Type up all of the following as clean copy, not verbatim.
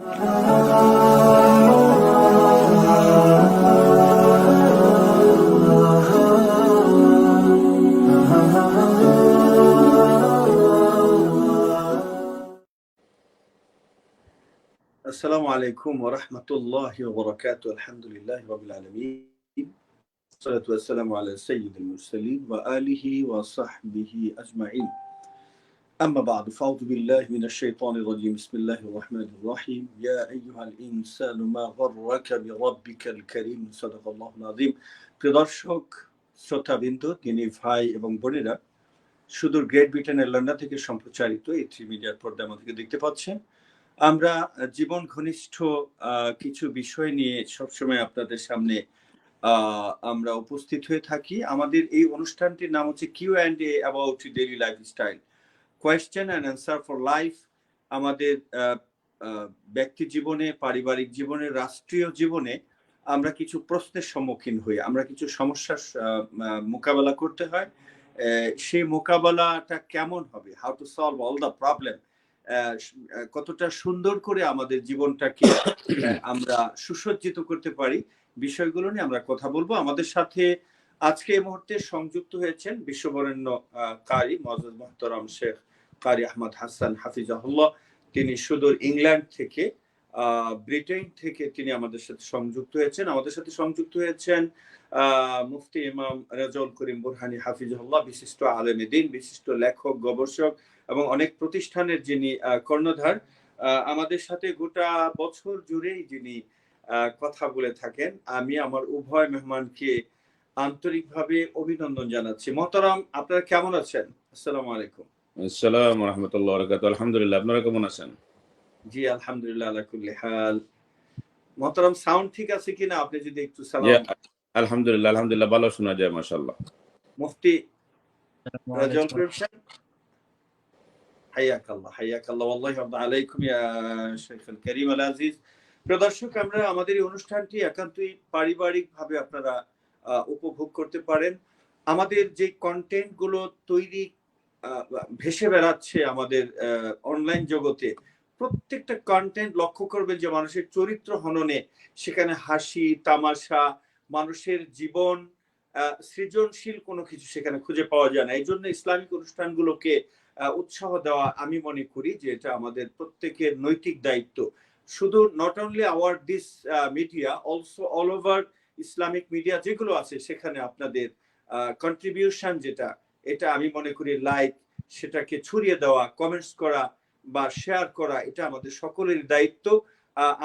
আসসালামু আলাইকুম ওয়া রাহমাতুল্লাহি ওয়া বারাকাতুহু। আলহামদুলিল্লাহি রাব্বিল আলামিন। والصلاة والسلام على سيد المرسلين وآله وصحبه أجمعين. أما بعد فأعوذ بالله من الشيطان الرجيم. بسم الله الرحمن الرحيم. يا أيها الإنسان ما غرك بربك الكريم. صدق الله العظيم. প্রিয় দর্শক, শ্রোতাবৃন্দ, দিনী ভাই এবং বোনেরা, সুদূর গ্রেট ব্রিটেনের লন্ডন থেকে সম্প্রচারিত এই থ্রি মিডিয়ার পর্দায় আমাদেরকে দেখতে পাচ্ছেন। আমরা জীবন ঘনিষ্ঠ কিছু বিষয় নিয়ে সবসময় আপনাদের সামনে আমরা উপস্থিত হয়ে থাকি। আমাদের এই অনুষ্ঠানটির নাম হচ্ছে Q&A about daily lifestyle, question and answer for life. আমাদের ব্যক্তি জীবনে, পারিবারিক জীবনে, রাষ্ট্রীয় জীবনে আমরা কিছু প্রশ্নের সম্মুখীন হই, আমরা কিছু সমস্যার মোকাবেলা করতে হয়। সেই মোকাবেলাটা কেমন হবে, how to solve all the problem, কতটা সুন্দর করে আমাদের জীবনটাকে আমরা সুসজ্জিত করতে পারি, বিষয়গুলো নিয়ে আমরা কথা বলবো। আমাদের সাথে আজকে এই মুহূর্তে সংযুক্ত হয়েছেন বিশ্ববরেণ্য কারি মুআজ্জাজ মুহতারাম শেখ কারি আহমদ হাসান হাফিজাহুল্লাহ। তিনি সুদূর ইংল্যান্ড থেকে, ব্রিটেন থেকে তিনি আমাদের সাথে সংযুক্ত হয়েছেন। আমাদের সাথে সংযুক্ত হয়েছেন মুফতি ইমাম রেজাউল করিম বুরহানি হাফিজাহুল্লাহ, বিশিষ্ট আলেমে দ্বীন, বিশিষ্ট লেখক, গবেষক এবং অনেক প্রতিষ্ঠানের যিনি কর্ণধার। আমাদের সাথে গোটা বছর জুড়েই যিনি কথা বলে থাকেন। আমি আমার উভয় মেহমানকে আন্তরিকভাবে অভিনন্দন জানাচ্ছি। মোহতারাম, আপনারা কেমন আছেন? আসসালামু আলাইকুম। আসসালামু ওয়া রাহমাতুল্লাহি ওয়া বারাকাতুহু। আলহামদুলিল্লাহ, আপনারা কেমন আছেন? জি আলহামদুলিল্লাহ আলা কুল্লি হাল। মোহতারাম, সাউন্ড ঠিক আছে কিনা? আপনি যদি একটু সালাম। আলহামদুলিল্লাহ, আলহামদুলিল্লাহ, ভালো শোনা যায় মাশাআল্লাহ। মুফতি রেজাউল করিম সাহেব, হাইয়াকাল্লাহ হাইয়াকাল্লাহ ওয়াল্লাহি ওয়া আলাইকুম ইয়া শাইখুল কারীম আল আজিজ। প্রিয় দর্শক, আমরা আমাদের এই অনুষ্ঠানটি একান্তই পারিবারিকভাবে আপনারা উপভোগ করতে পারেন। আমাদের যে কন্টেন্ট গুলো তৈরি ভেসে বেড়াচ্ছে আমাদের অনলাইন জগতে, প্রত্যেকটা কন্টেন্ট লক্ষ্য করবেন যে মানুষের চরিত্র হননে, সেখানে হাসি তামাশা, মানুষের জীবন, সৃজনশীল কোনো কিছু সেখানে খুঁজে পাওয়া যায় না। এই জন্য ইসলামিক অনুষ্ঠানগুলোকে উৎসাহ দেওয়া আমি মনে করি যে এটা আমাদের প্রত্যেকের নৈতিক দায়িত্ব। শুধু not only hour this media, also all over Islamic media যেগুলো আছে সেখানে আপনাদের কন্ট্রিবিউশন যেটা, এটা আমি মনে করি লাইক, সেটাকে ছড়িয়ে দেওয়া, কমেন্টস করা বা শেয়ার করা, এটা আমাদের সকলের দায়িত্ব।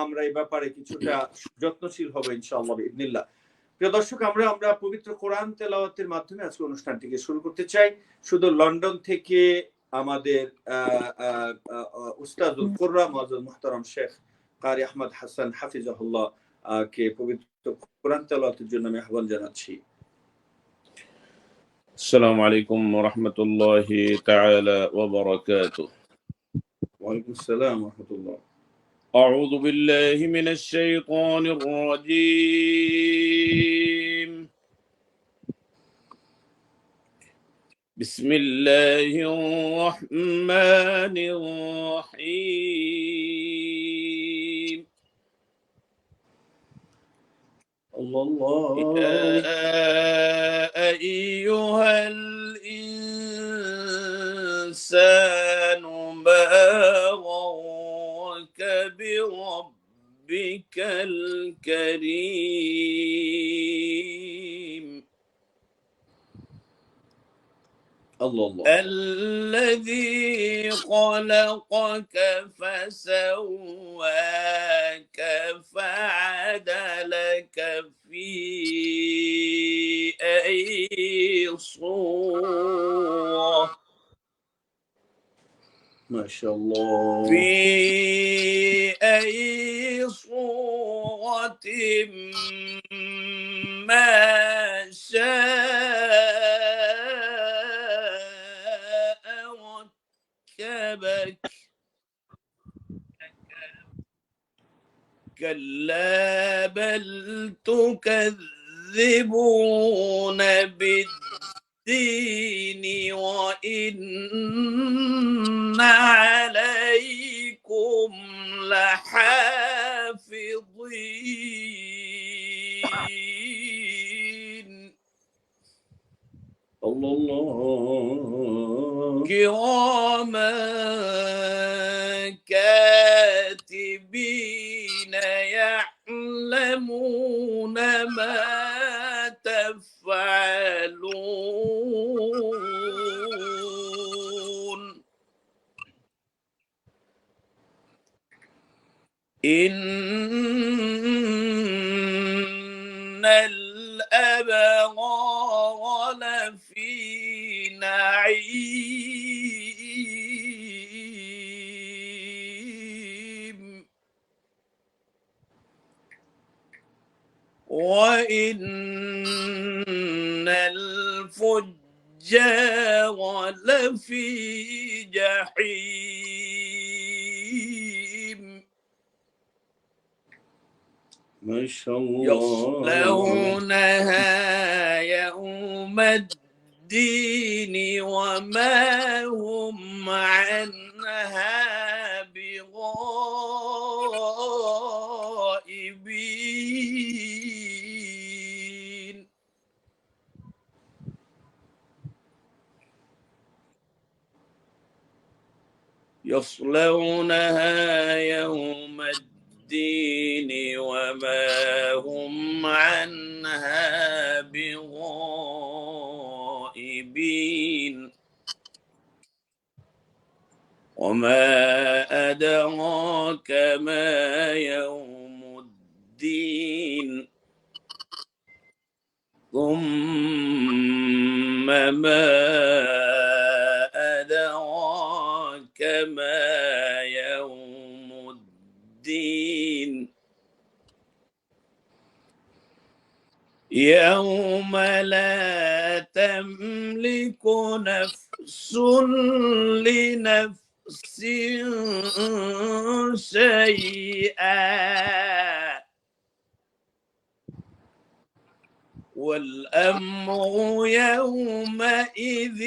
আমরা এই ব্যাপারে কিছুটা যত্নশীল হব ইনশাআল্লাহ বিইذنিল্লাহ। প্রিয় দর্শক, আমরা পবিত্র কোরআন তেলাওয়াতের মাধ্যমে আজকে অনুষ্ঠানটিকে শুরু করতে চাই। শুধু লন্ডন থেকে আমাদের উস্তাদুল কুররা মুআজ্জাজ মুহতারাম শেখ কারি আহমদ হাসান হাফিজাহুল্লাহ কে পবিত্র কোরআন তেলাওয়াতের জন্য আমি আহ্বান জানাচ্ছি। আসসালামু আলাইকুম ওয়া রাহমাতুল্লাহি তাআলা ওয়া বারাকাতুহু। ওয়া আলাইকুম আসসালাম ওয়া রাহমাতুল্লাহ। আউযু বিল্লাহি মিনাশ শাইতানির রাজীম। বিসমিল্লাহির রাহমানির রাহিম। يا أيها الإنسان ما غرك بربك الكريم الذي خلقك فسواك فعدلك في أي صورة ما شاء الله في أي صورة ما شاء ركبك كلا بل تكذبون بالدين وإن عليكم لحافظين الله كراما كاتبين يعلمون ما تفعلون إن الأبرار لفي نعيم وإن الفجار لفي جحيم ما شاء الله يصلونها يوم الدين وما هم عنها بغائبين يصلونها يوم الدين وما هم عنها بغائبين وما أدراك ما يوم الدين ثم ما أدراك ما يوم الدين يوم لا تملك نفس لنفس شيئا والأمر يومئذ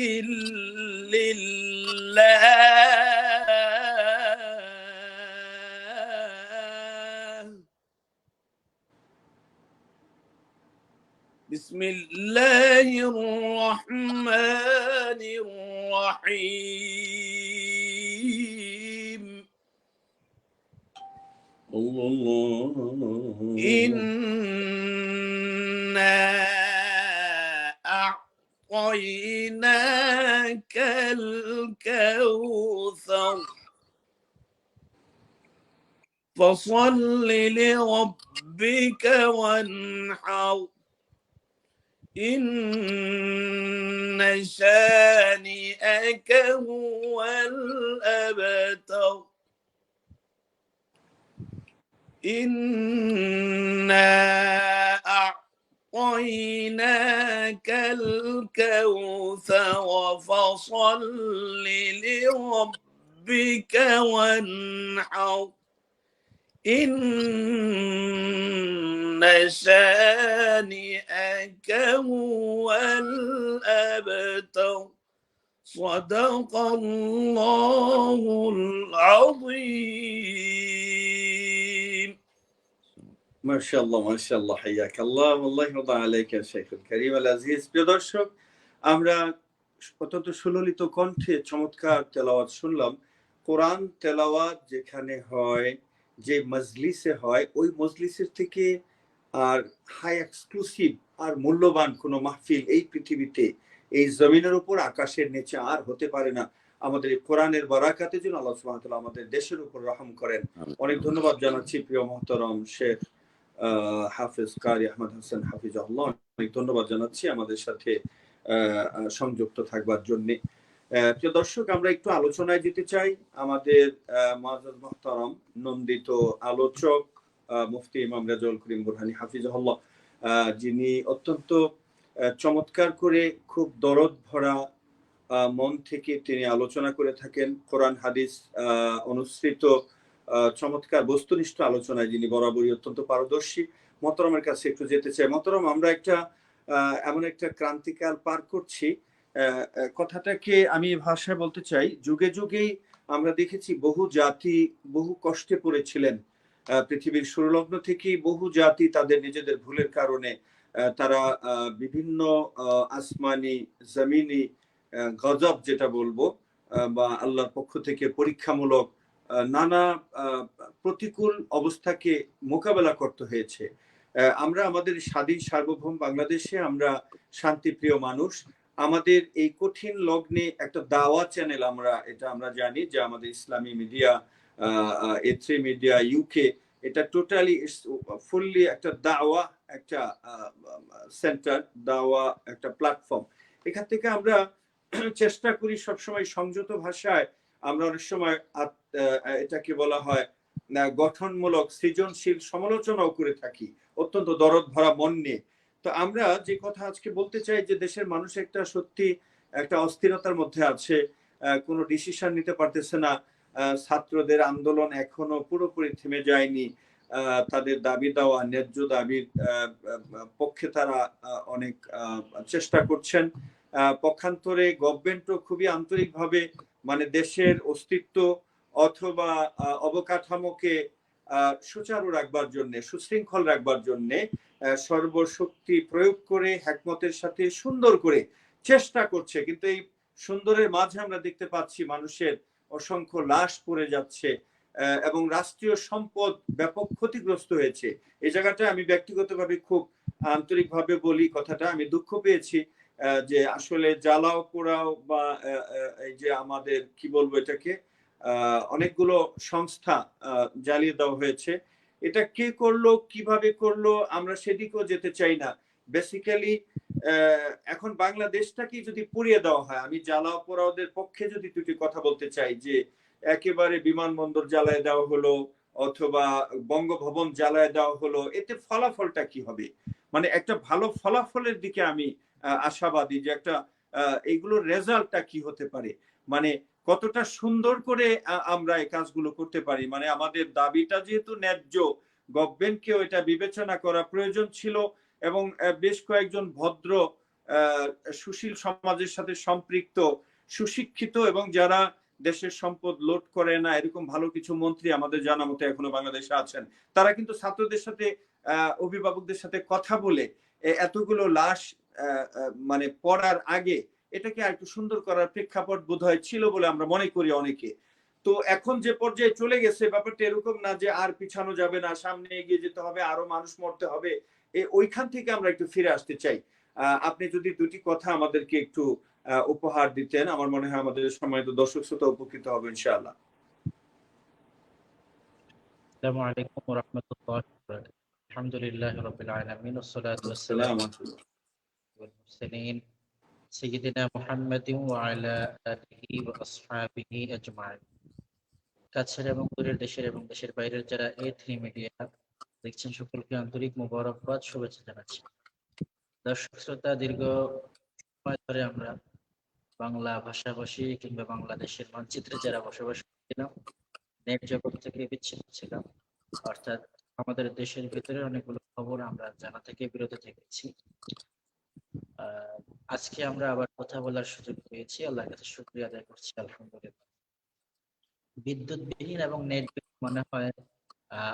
لله بسم الله الرحمن الرحيم الله إنا أعطيناك الكوثر فصل لربك وانحر إن شانئك هو الأبتر إنا أعطيناك الكوثر فصل لربك وانحر إن شانئك هو الأبتر صدق الله العظيم মাশাআল্লাহ মাশাআল্লাহ হাইয়াকাল্লাহ والله يرضى عليك يا شيخ الكريم العزيز। প্রিয় দর্শক, আমরা অত্যন্ত সুললিত কণ্ঠে চমৎকার তেলাওয়াত শুনলাম। কোরআন তেলাওয়াত যেখানে হয়, যে মজলিসে হয়, ওই মজলিসের থেকে আর হাই এক্সক্লুসিভ আর মূল্যবান কোনো মাহফিল এই পৃথিবীতে, এই জমিনের উপর আকাশের নিচে আর হতে পারে না। আমাদের কোরআনের বারাকাতে যেন আল্লাহ সুবহানাহু ওয়া তাআলা আমাদের দেশের উপর রহম করেন। অনেক ধন্যবাদ জানাচ্ছি প্রিয় মুহতারাম শেখ হাফেজ কারি আহমদ হাসান হাফিজাহুল্লাহ, অনেক ধন্যবাদ জানাচ্ছি আমাদের সাথে সংযুক্ত থাকবার জন্য। প্রিয় দর্শক, আমরা একটু আলোচনায় যেতে চাই। আমাদের মুআজ্জাজ মুহতারাম নন্দিত আলোচক মুফতি ইমাম রেজাউল করিম বুরহানি হাফিজাহুল্লাহ, যিনি অত্যন্ত চমৎকার করে খুব দরদ ভরা মন থেকে তিনি আলোচনা করে থাকেন। কোরআন হাদিস অনুসৃত চমৎকার বস্তুনিষ্ঠ আলোচনায় যিনি বরাবরই অত্যন্ত পারদর্শী। মহতরমের কাছে একটু যেতে চাই। মহতরম, আমরা এমন একটা ক্রান্তিকাল পার করছি, কথাটাকে আমি ভাষায় বলতে চাই, যুগে যুগেই আমরা দেখেছি বহু জাতি বহু কষ্টে পড়েছিলেন। পৃথিবীর শুরুলগ্ন থেকেই বহু জাতি তাদের নিজেদের ভুলের কারণে তারা বিভিন্ন আসমানি জমিনি গজব যেটা বলবো বা আল্লাহর পক্ষ থেকে পরীক্ষামূলক নানা প্রতিকূল অবস্থাকে মোকাবেলা করতে হয়েছে। আমরা আমাদের স্বাধীন সার্বভৌম বাংলাদেশে আমরা শান্তিপ্রিয় মানুষ। আমাদের এই কঠিন লগ্নে একটা দাওয়া চ্যানেল আমরা জানি যে আমাদের ইসলামী মিডিয়া A3 মিডিয়া ইউকে এটা টোটালি ফুললি একটা দাওয়া একটা সেন্টার, দাওয়া একটা প্ল্যাটফর্ম। এখান থেকে আমরা চেষ্টা করি সবসময় সংযত ভাষায়, আমরা অনেক সময় এটাকে বলা হয় গঠনমূলক সৃজনশীল সমালোচনাও করে থাকি অত্যন্ত দরদ ভরা মন নিয়ে। তো আমরা যে কথা আজকে বলতে চাই যে দেশের মানুষ একটা সত্যি একটা অস্থিরতার মধ্যে আছে, কোনো ডিসিশন নিতে পারতেছে না। ছাত্রদের আন্দোলন এখনো পুরোপুরি থেমে যায়নি। তাদের দাবি দেওয়া ন্যায্য দাবির পক্ষে তারা অনেক চেষ্টা করছেন। পক্ষান্তরে গভর্নমেন্টও খুবই আন্তরিকভাবে মানে দেশের অস্তিত্ব অথবা অবকাঠামোকে সুচারু রাখবার জন্য, সুশৃঙ্খল রাখবার জন্য সর্বশক্তি প্রয়োগ করে হ্যাকমতের সাথে সুন্দর করে চেষ্টা করছে। কিন্তু এই সুন্দরের মাঝে আমরা দেখতে পাচ্ছি মানুষের অসংখ্য লাশ পড়ে যাচ্ছে এবং রাষ্ট্রীয় সম্পদ ব্যাপক ক্ষতিগ্রস্ত হয়েছে। এই জায়গাটা আমি ব্যক্তিগতভাবে খুব আন্তরিকভাবে বলি কথাটা, আমি দুঃখ পেয়েছি যে আসলে জ্বালাও পোড়াও বা এই যে আমাদের কি বলবো এটাকে অনেকগুলো সংস্থা জ্বালিয়ে দেওয়া হয়েছে। এটা কে করলো কিভাবে করলো আমরা সেদিকেও যেতে চাই না। বেসিক্যালি এখন বাংলাদেশটাকে যদি পুড়িয়ে দেওয়া হয়, আমি জ্বালাও পোড়াওদের পক্ষে যদি দুটি কথা বলতে চাই যে একেবারে বিমানবন্দর জ্বালায় দেওয়া হলো অথবা বঙ্গভবন জ্বালায় দেওয়া হলো, এতে ফলাফলটা কি হবে? মানে একটা ভালো ফলাফলের দিকে আমি আশাবাদী যে একটা এইগুলোর রেজাল্টটা কি হতে পারে, মানে কতটা সুন্দর করে আমরা এই কাজগুলো করতে পারি। মানে আমাদের দাবিটা যেহেতু ন্যায্য, গভর্নমেন্টকেও এটা বিবেচনা করা প্রয়োজন ছিল এবং বেশ কয়েকজন ভদ্র সুশীল সমাজের সাথে সম্পৃক্ত সুশিক্ষিত এবং যারা দেশের সম্পদ লোড করে না এরকম ভালো কিছু মন্ত্রী আমাদের জানা মতো এখনো বাংলাদেশে আছেন। তারা কিন্তু ছাত্রদের সাথে অভিভাবকদের সাথে কথা বলে এতগুলো লাশ মানে পড়ার আগে এটাকে আর একটু সুন্দর করার প্রেক্ষাপট বোধহয় ছিল বলে আমরা মনে করি অনেকে। তো এখন যে পর্যায়ে চলে গেছে ব্যাপারটা এরকম না যে আর পিছানো যাবে না, সামনে এগিয়ে যেতে হবে, আরো মানুষ মরতে হবে, ওইখান থেকে আমরা একটু ফিরে আসতে চাই। আপনি যদি দুটি কথা আমাদেরকে একটু উপহার দিতেন, আমার মনে হয় আমাদের সময় তো দর্শক শ্রোতা উপকৃত হবে ইনশাআল্লাহ। আসসালামু আলাইকুম ওয়া রাহমাতুল্লাহি ওয়া বারাকাতুহু। আলহামদুলিল্লাহি রাব্বিল আলামিন ওয়াসসালাতু ওয়াসসালামু আলা মুরসালিন সাইয়্যিদিনা মুহাম্মাদিন ওয়া আলা আলিহি ওয়া আসহাবিহি আজমাইন। কাছের এবং দূরের দেশের এবং দেশের বাইরের যারা A3 মিডিয়া দেখছেন সকলকে আন্তরিক মোবারকবাদ, শুভেচ্ছা জানাচ্ছি। দর্শক শ্রোতা, দীর্ঘ সময় ধরে আমরা বাংলা ভাষাভাষী কিংবা বাংলাদেশের মানচিত্রে যারা বসবাস করছিলাম নেট জগৎ থেকে বিচ্ছিন্ন ছিলাম, অর্থাৎ আমাদের দেশের ভিতরে অনেকগুলো খবর আমরা জানা থেকে বিরত থেকেছি। আজকে আমরা আবার কথা বলার সুযোগ পেয়েছি, আল্লাহর কাছে শুকরিয়া আদায় করছি আলহামদুলিল্লাহ। বিদ্যুৎবিহীন এবং নেট মনে হয়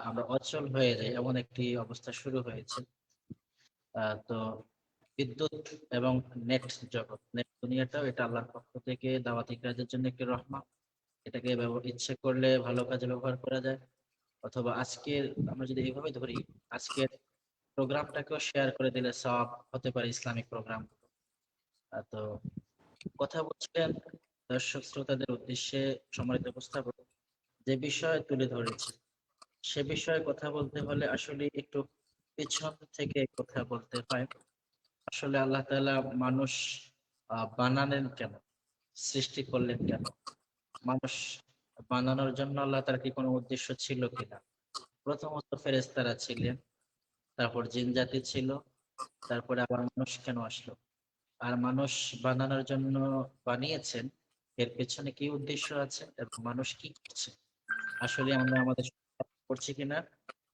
আমরা অচল হয়ে যাই এমন একটি অবস্থা শুরু হয়েছে। তো বিদ্যুৎ এবং নেট জগৎ, নেট দুনিয়াটাও এটা আল্লাহর পক্ষ থেকে দাওয়াতি কাজের জন্য একটি রহমত। এটাকে ইচ্ছে করলে ভালো কাজে ব্যবহার করা যায়, অথবা আজকের আমরা যদি এইভাবে ধরি আজকের প্রোগ্রামটাকেও শেয়ার করে দিলে সওয়াব হতে পারে ইসলামিক প্রোগ্রাম। তো কথা বলছিলেন দর্শক শ্রোতাদের উদ্দেশ্যে সম্মানিত উপস্থাপক, যে বিষয় তুলে ধরেছে সে বিষয়ে কথা বলতে হলে আসলে একটু পিছন থেকে কথা বলতে হয়। আসলে আল্লাহ তাআলা মানুষ বানালেন কেন, সৃষ্টি করলেন কেন, মানুষ বানানোর জন্য আল্লাহ তার কি কোনো উদ্দেশ্য ছিল কিনা? প্রথমত ফেরেশতারা ছিলেন, তারপর জিন জাতি ছিল, তারপরে আবার মানুষ কেন আসলো, আর মানুষ বানানোর জন্য বানিয়েছেন এর পেছনে কি উদ্দেশ্য আছে এবং মানুষ কি করছে, আসলে আমরা আমাদের করছি কিনা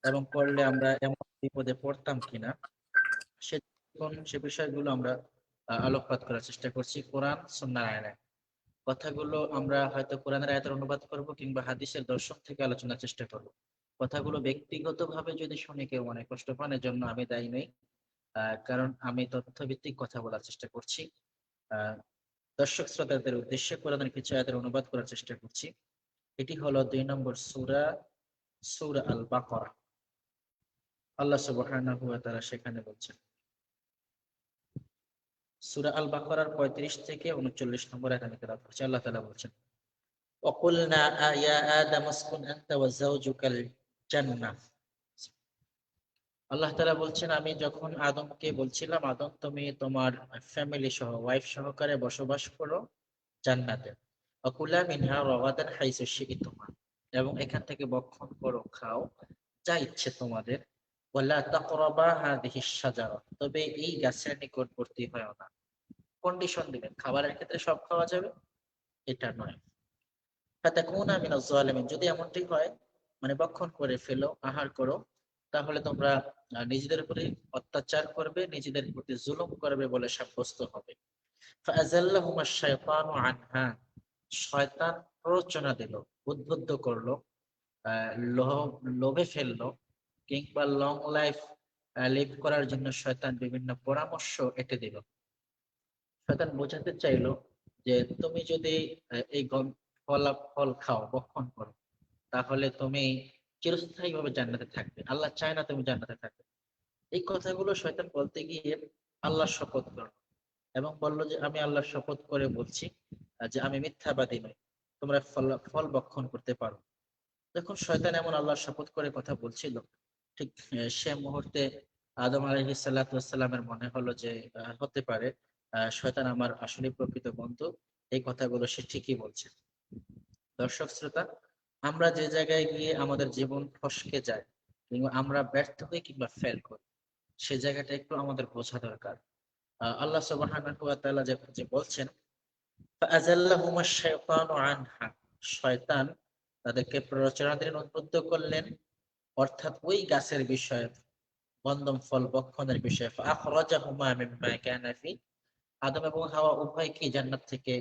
এবং করলে আমরা এমন বিপদে পড়তাম কিনা, সে বিষয়গুলো আমরা আলোকপাত করার চেষ্টা করছি কোরআন সুন্নাহর আয়াতে। কথাগুলো আমরা হয়তো কোরআনের আয়াতের অনুবাদ করব কিংবা হাদিসের দর্শন থেকে আলোচনার চেষ্টা করব। কথাগুলো ব্যক্তিগতভাবে যদি শুনে কেউ মনে কষ্ট পান, এর জন্য আমি দায়ী নই। কারণ আমি তথ্যভিত্তিক কথা বলার চেষ্টা করছি। আহ দর্শক শ্রোতাদের উদ্দেশ্যে কোরআনের কিছু আয়াতের অনুবাদ করার চেষ্টা করছি। এটি হলো 2 নম্বর সূরা, সূরা আল বাকারা। আল্লাহ সুবহানাহু ওয়া তাআলা সেখানে বলছেন, সূরা আল বাকারার 35 থেকে 39 নম্বর আয়াত আমি তেলাওয়াত করছি। আল্লাহ তাআলা বলছেন, وقلنا يا آدم اسكن أنت وزوجك الجنة। আল্লাহ তাআলা বলছেন, আমি যখন আদমকে বলছিলাম, আদম তুমি তোমার ফ্যামিলি সহ, ওয়াইফ সহকারে বসবাস করো জান্নাতে। ওয়াকুলা মিনহা রাগাদান হাইসু শি'তুমা, এবং এখান থেকে ভক্ষণ করো, খাও যা ইচ্ছে তোমাদের। ওয়ালা তাকরাবা হাযিহিশ শাজারা, তবে এই গাছের নিকটবর্তী হয়ো না। কন্ডিশন দিবেন, খাবারের ক্ষেত্রে সব খাওয়া যাবে এটা নয়। ফাতাকুনা মিনাজ জালিমিন, যদি এমনটি হয়, মানে ভক্ষণ করে ফেলো, আহার করো, তাহলে তোমরা নিজেদের প্রতি অত্যাচার করবে, নিজেদের প্রতি জুলুম করবে বলে সাব্যস্ত হবে। ফাআযাল্লাহুমা শাইতানু আনহা, শয়তান প্ররোচনা দিল, উদ্বুদ্ধ করলো, লোভে ফেললো, কিংবা লং লাইফ লিভ করার জন্য শয়তান বিভিন্ন পরামর্শ এঁটে দিল। শয়তান বোঝাতে চাইলো যে তুমি যদি এই ফল খাও, ভক্ষণ করো, তাহলে তুমি চিরস্থায়ীভাবে জান্নাতে থাকবে। আল্লাহ চায় না তুমি জান্নাতে থাকবে। এই কথাগুলো শয়তান বলতে গিয়ে আল্লাহর শপথ করল এবং বলল যে আমি আল্লাহর শপথ করে বলছি যে আমি মিথ্যাবাদী নই, তোমরা ফল ভক্ষণ করতে পারো। যখন শয়তান এমন আল্লাহর শপথ করে কথা বলছিল, ঠিক সে মুহূর্তে আদম আলাইহিস সালাতু ওয়াস সালামের মনে হলো যে হতে পারে শয়তান আমার আসলে প্রকৃত বন্ধু, এই কথাগুলো সে ঠিকই বলছে। দর্শক শ্রোতা, আমরা যে জায়গায় গিয়ে আমাদের জীবন ফসকে যায়, কিংবা আমরা ব্যর্থ হই কিংবা ফেল করি, সে জায়গাটা একটু আমাদের বোঝা দরকার। আল্লাহ সুবহানাহু ওয়া তাআলা যে বলছেন, ফাআযাল্লাহুমা শাইতানু আনহা, শয়তান তাদেরকে প্ররোচনা দিয়ে উদ্বুদ্ধ করলেন, অর্থাৎ ওই গাছের বিষয়ে, গন্ধম ফল ভক্ষণের বিষয়ে। ফাআখরাজাহুমা মিম্মা কানা ফি, আদম এবং হাওয়া উভয়কে জান্নাত থেকে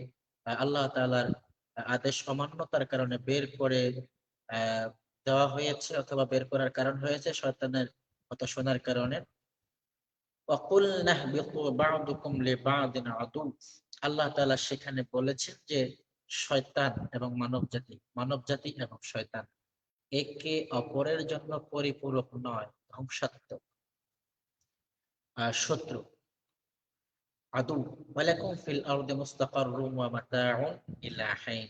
আল্লাহ তাআলার আদেশ অমান্যতার কারণে বের করে আহ, দেওয়া হয়েছে, অথবা বের করার কারণ হয়েছে শয়তানের কথা শোনার কারণে। ওয়াকুলনা ইহবিতু বা'দুকুম লিবা'দিন আদু, আল্লাহ তাআলা সেখানে বলেছেন যে শয়তান এবং মানবজাতি এবং শয়তান একে অপরের জন্য পরিপূরক নয়, ধ্বংসাত্মক, শত্রু। আদু ওয়ালাকুম ফিল আরদি মুস্তাকাররুম ওয়া মাতাউন ইলা হিন।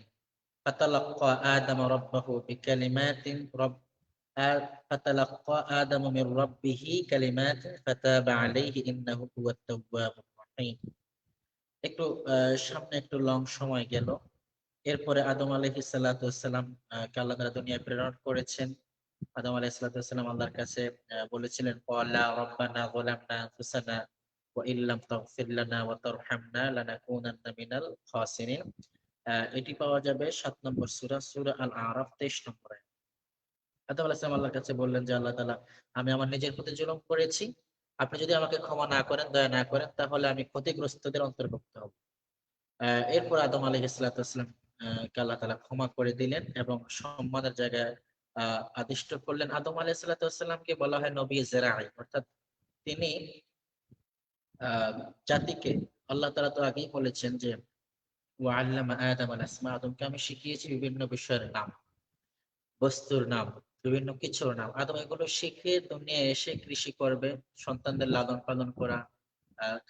ফাতালাক্কা আদম রাব্বাহু বিকালিমাতিন ফাতালাক্কা আদম মির রাব্বিহি কালিমাতিন ফাতাবা আলাইহি ইন্নাহু হুয়াত তাওয়াবুর রহিম। একটু সামনে একটু লং সময় গেল। এরপরে আদম আলাইহিস সালাতু ওয়াস সালাম কে আল্লাহ তাআলা দুনিয়ায় প্রেরণ করেছেন। আদম আলাইহিস সালাতু ওয়াস সালাম আল্লাহর কাছে বলেছিলেন, ক্বালা রাব্বানা যালামনা আনফুসানা ওয়া ইল্লাম তাগফির লানা ওয়া তারহামনা লানাকুনান্না মিনাল খাসিরিন। এটি পাওয়া যাবে 7 নম্বর সূরা, সূরা আল আরাফ 23 নম্বর আয়াত। আদম আলাইহিস সালাম আল্লাহর কাছে বললেন যে আল্লাহ তাআলা, আমি আমার নিজের প্রতি জুলুম করেছি, আপনি যদি আমাকে ক্ষমা না করেন, দয়া না করেন, তাহলে আমি ক্ষতিগ্রস্তদের অন্তর্ভুক্ত হব। এরপর আদম আলাইহিস সালাতু ওয়াস সালাম কে আল্লাহ তাআলা ক্ষমা করে দিলেন এবং সম্মানের জায়গায় আদিষ্ট করলেন। আদম আলাইহিস সালাতু ওয়াস সালামকে বলা হয় নবী জেরাঈ, অর্থাৎ তিনি জাতিকে, আল্লাহ তাআলা তো আগেই বলেছেন যে ওয়া আল্লামা আদম আল আসমা, আদমকে আমি শিখিয়েছি বিভিন্ন বিষয়ের নাম, বস্তুর নাম, বিভিন্ন কিছুর নাম। আদম এগুলো শিখে দুনিয়ায় এসে কৃষি করবে, সন্তানদের লালন পালন করা,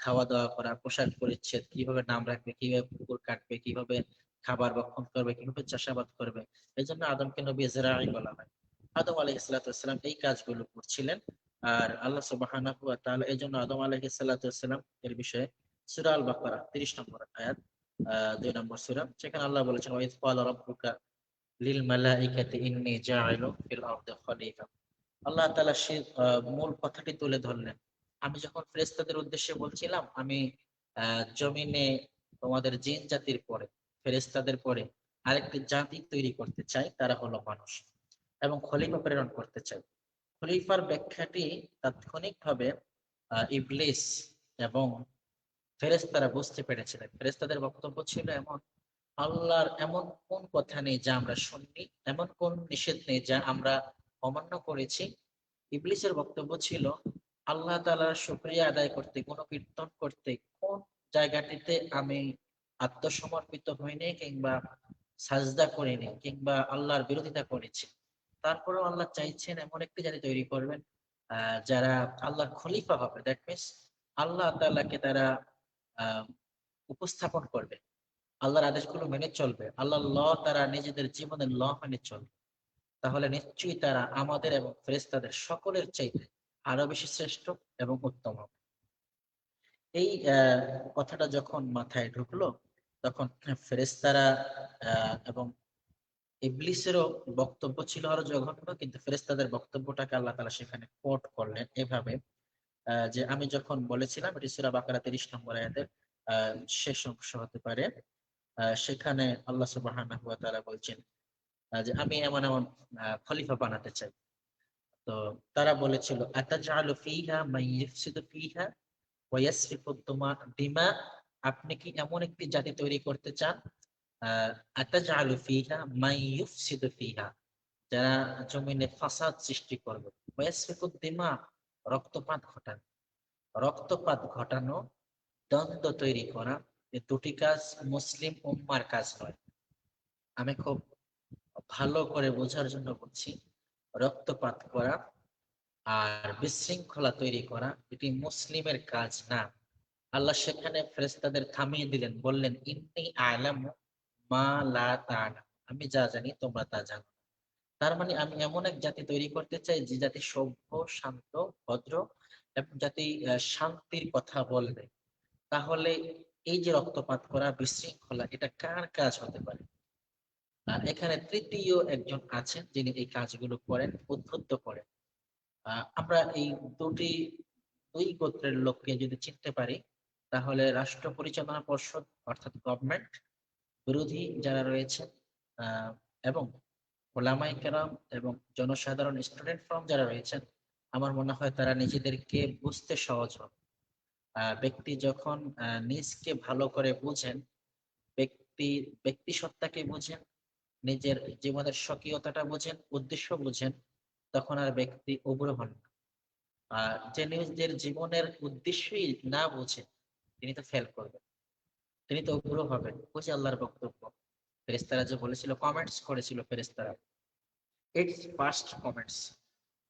খাওয়া দাওয়া করা, পোশাক পরিচ্ছদ, কিভাবে নাম রাখবে, কিভাবে পুকুর কাটবে, কিভাবে খাবার ভক্ষণ করবে, কিভাবে চাষাবাদ করবে। এই জন্য আদমকে নবী ইজরাঈল বলা হয়। আদম আলাইহিস সালাতু ওয়াস সালাম এই কাজগুলো করছিলেন। আর আল্লাহ সুবহানাহু ওয়া তাআলা এই জন্য আদম আলাইহিস সালাতু ওয়াস সালাম এর বিষয়ে সূরা আল বাকারা 30 নম্বর আয়াত, 2 নম্বর সূরা, সেখানে আল্লাহ বলেছেন, ওয়া ইয ক্বালা রাব্বুকা লিল মালাইকাতি ইন্নী জাইলুন ফিল আরদি খলিফা। আল্লাহ তাআলা সে মূল কথাটি তুলে ধরলেন। আমি যখন ফেরেশতাদের উদ্দেশ্যে বলছিলাম, আমি জমিনে তোমাদের জিন জাতির পরে, ফেরেশতাদের পরে আরেকটি জাতি তৈরি করতে চাই, তারা হলো মানুষ, এবং খলিফা প্রেরণ করতে চাই। খলিফার ব্যাখ্যাটি তাৎক্ষণিকভাবে ইবলিস এবং ফেরেশতারা বুঝতে পেরেছিলেন। ফেরেশতাদের বক্তব্য ছিল এমন আল্লাহর এমন কোন কথা নেই যা আমরা শুনিনি, এমন কোন নিষেধ নেই যা আমরা অমান্য করেছি। ইবলিসের বক্তব্য ছিল আল্লাহ তাআলার শুকরিয়া আদায় করতে, গুণকীর্তন করতে কোন জায়গাটিতে আমি আত্মসমর্পিত হইনি কিংবা সাজদা করিনি কিংবা আল্লাহর বিরোধিতা করেছি। তারপরেও আল্লাহ চাইছেন এমন একটি জাতি তৈরি করবেন যারা আল্লাহর খলিফা হবে। দ্যাট মিনস আল্লাহ তাআলাকে তারা আহ উপস্থাপন করবে, আল্লাহর আদেশগুলো মেনে চলবে, আল্লাহর ল তারা নিজেদের জীবনের ল মেনে চলবে। তাহলে নিশ্চয়ই তারা আমাদের এবং ফেরেশতাদের সকলের চাইতে আরো বেশি শ্রেষ্ঠ এবং উত্তম হবে। এই কথাটা যখন মাথায় ঢুকলো, তখন ফেরেশতারা এবং ইবলিসেরও বক্তব্য ছিল আরো জঘন্য, কিন্তু ফেরেশতাদের বক্তব্যটাকে আল্লাহ তাআলা সেখানে কোট করলেন এভাবে, যে আমি যখন বলেছিলাম এটি সূরা বাকারা 30 নম্বর আয়াতের শেষ অংশ হতে পারে। সেখানে আল্লাহ সুবহানাহু ওয়া তাআলা বলছেন যে আমি এমন এমন খলিফা বানাতে চাই। তো তারা বলেছিল আতাজআলু ফীহা মান ইফসিদু ফীহা ওয়া ইয়াসফিকু দিমা, আপনি কি এমন একটি জাতি তৈরি করতে চান আতাজআলু ফীহা মান ইফসিদু ফীহা, যারা জমিনে ফাসাদ সৃষ্টি করবে, ওয়া ইয়াসফিকু দিমা, রক্তপাত ঘটাবে। রক্তপাত ঘটানো, দ্বন্দ্ব তৈরি করা, এই দুটি কাজ মুসলিম উম্মার কাজ নয়। আমি খুব ভালো করে বোঝার জন্য বলছি, রক্তপাত করা আর বিশৃঙ্খলা তৈরি করা এটি মুসলিমের কাজ না। আল্লাহ সেখানে ফেরেশতাদের থামিয়ে দিলেন, বললেন ইন্নী আ'লামু মা লা তা'লাম, আমি যা জানি তোমরা তা জানো না। তার মানে আমি এমন এক জাতি তৈরি করতে চাই যে জাতি সভ্য, শান্ত, ভদ্র এবং জাতি শান্তির কথা বলবে। তাহলে এই যে রক্তপাত করা, বিশৃঙ্খলা, এটা কার কাজ হতে পারে? আর এখানে তৃতীয় একজন আছেন যিনি এই কাজগুলো করেন, উদ্বুদ্ধ করেন। আমরা এই দুই গোত্রের লোককে যদি চিনতে পারি, তাহলে রাষ্ট্র পরিচালনা পর্ষদ অর্থাৎ গভর্নমেন্ট বিরোধী যারা রয়েছে এবং ওলামায়ে কেরাম এবং জনসাধারণ স্টুডেন্ট ফ্রম যারা রয়েছেন, আমার মনে হয় তারা নিজেদেরকে বুঝতে সহজ হবে। ব্যক্তি যখন নিজকে ভালো করে বুঝেন, ব্যক্তি ব্যক্তি সত্তাকে বুঝেন, নিজের জীবনের স্বকীয়তাটা বুঝেন, উদ্দেশ্য বুঝেন, তখন আর ব্যক্তি উগ্র হন না। আর যে নিজের জীবনের উদ্দেশ্যই না বুঝে, তিনি তো ফেল করবেন, তিনি তো উগ্র হবেন। ওই যে আল্লাহর বক্তব্য, ফেরেশতারা যে বলেছিল, কমেন্টস করেছিল ফেরেশতারা, its first comments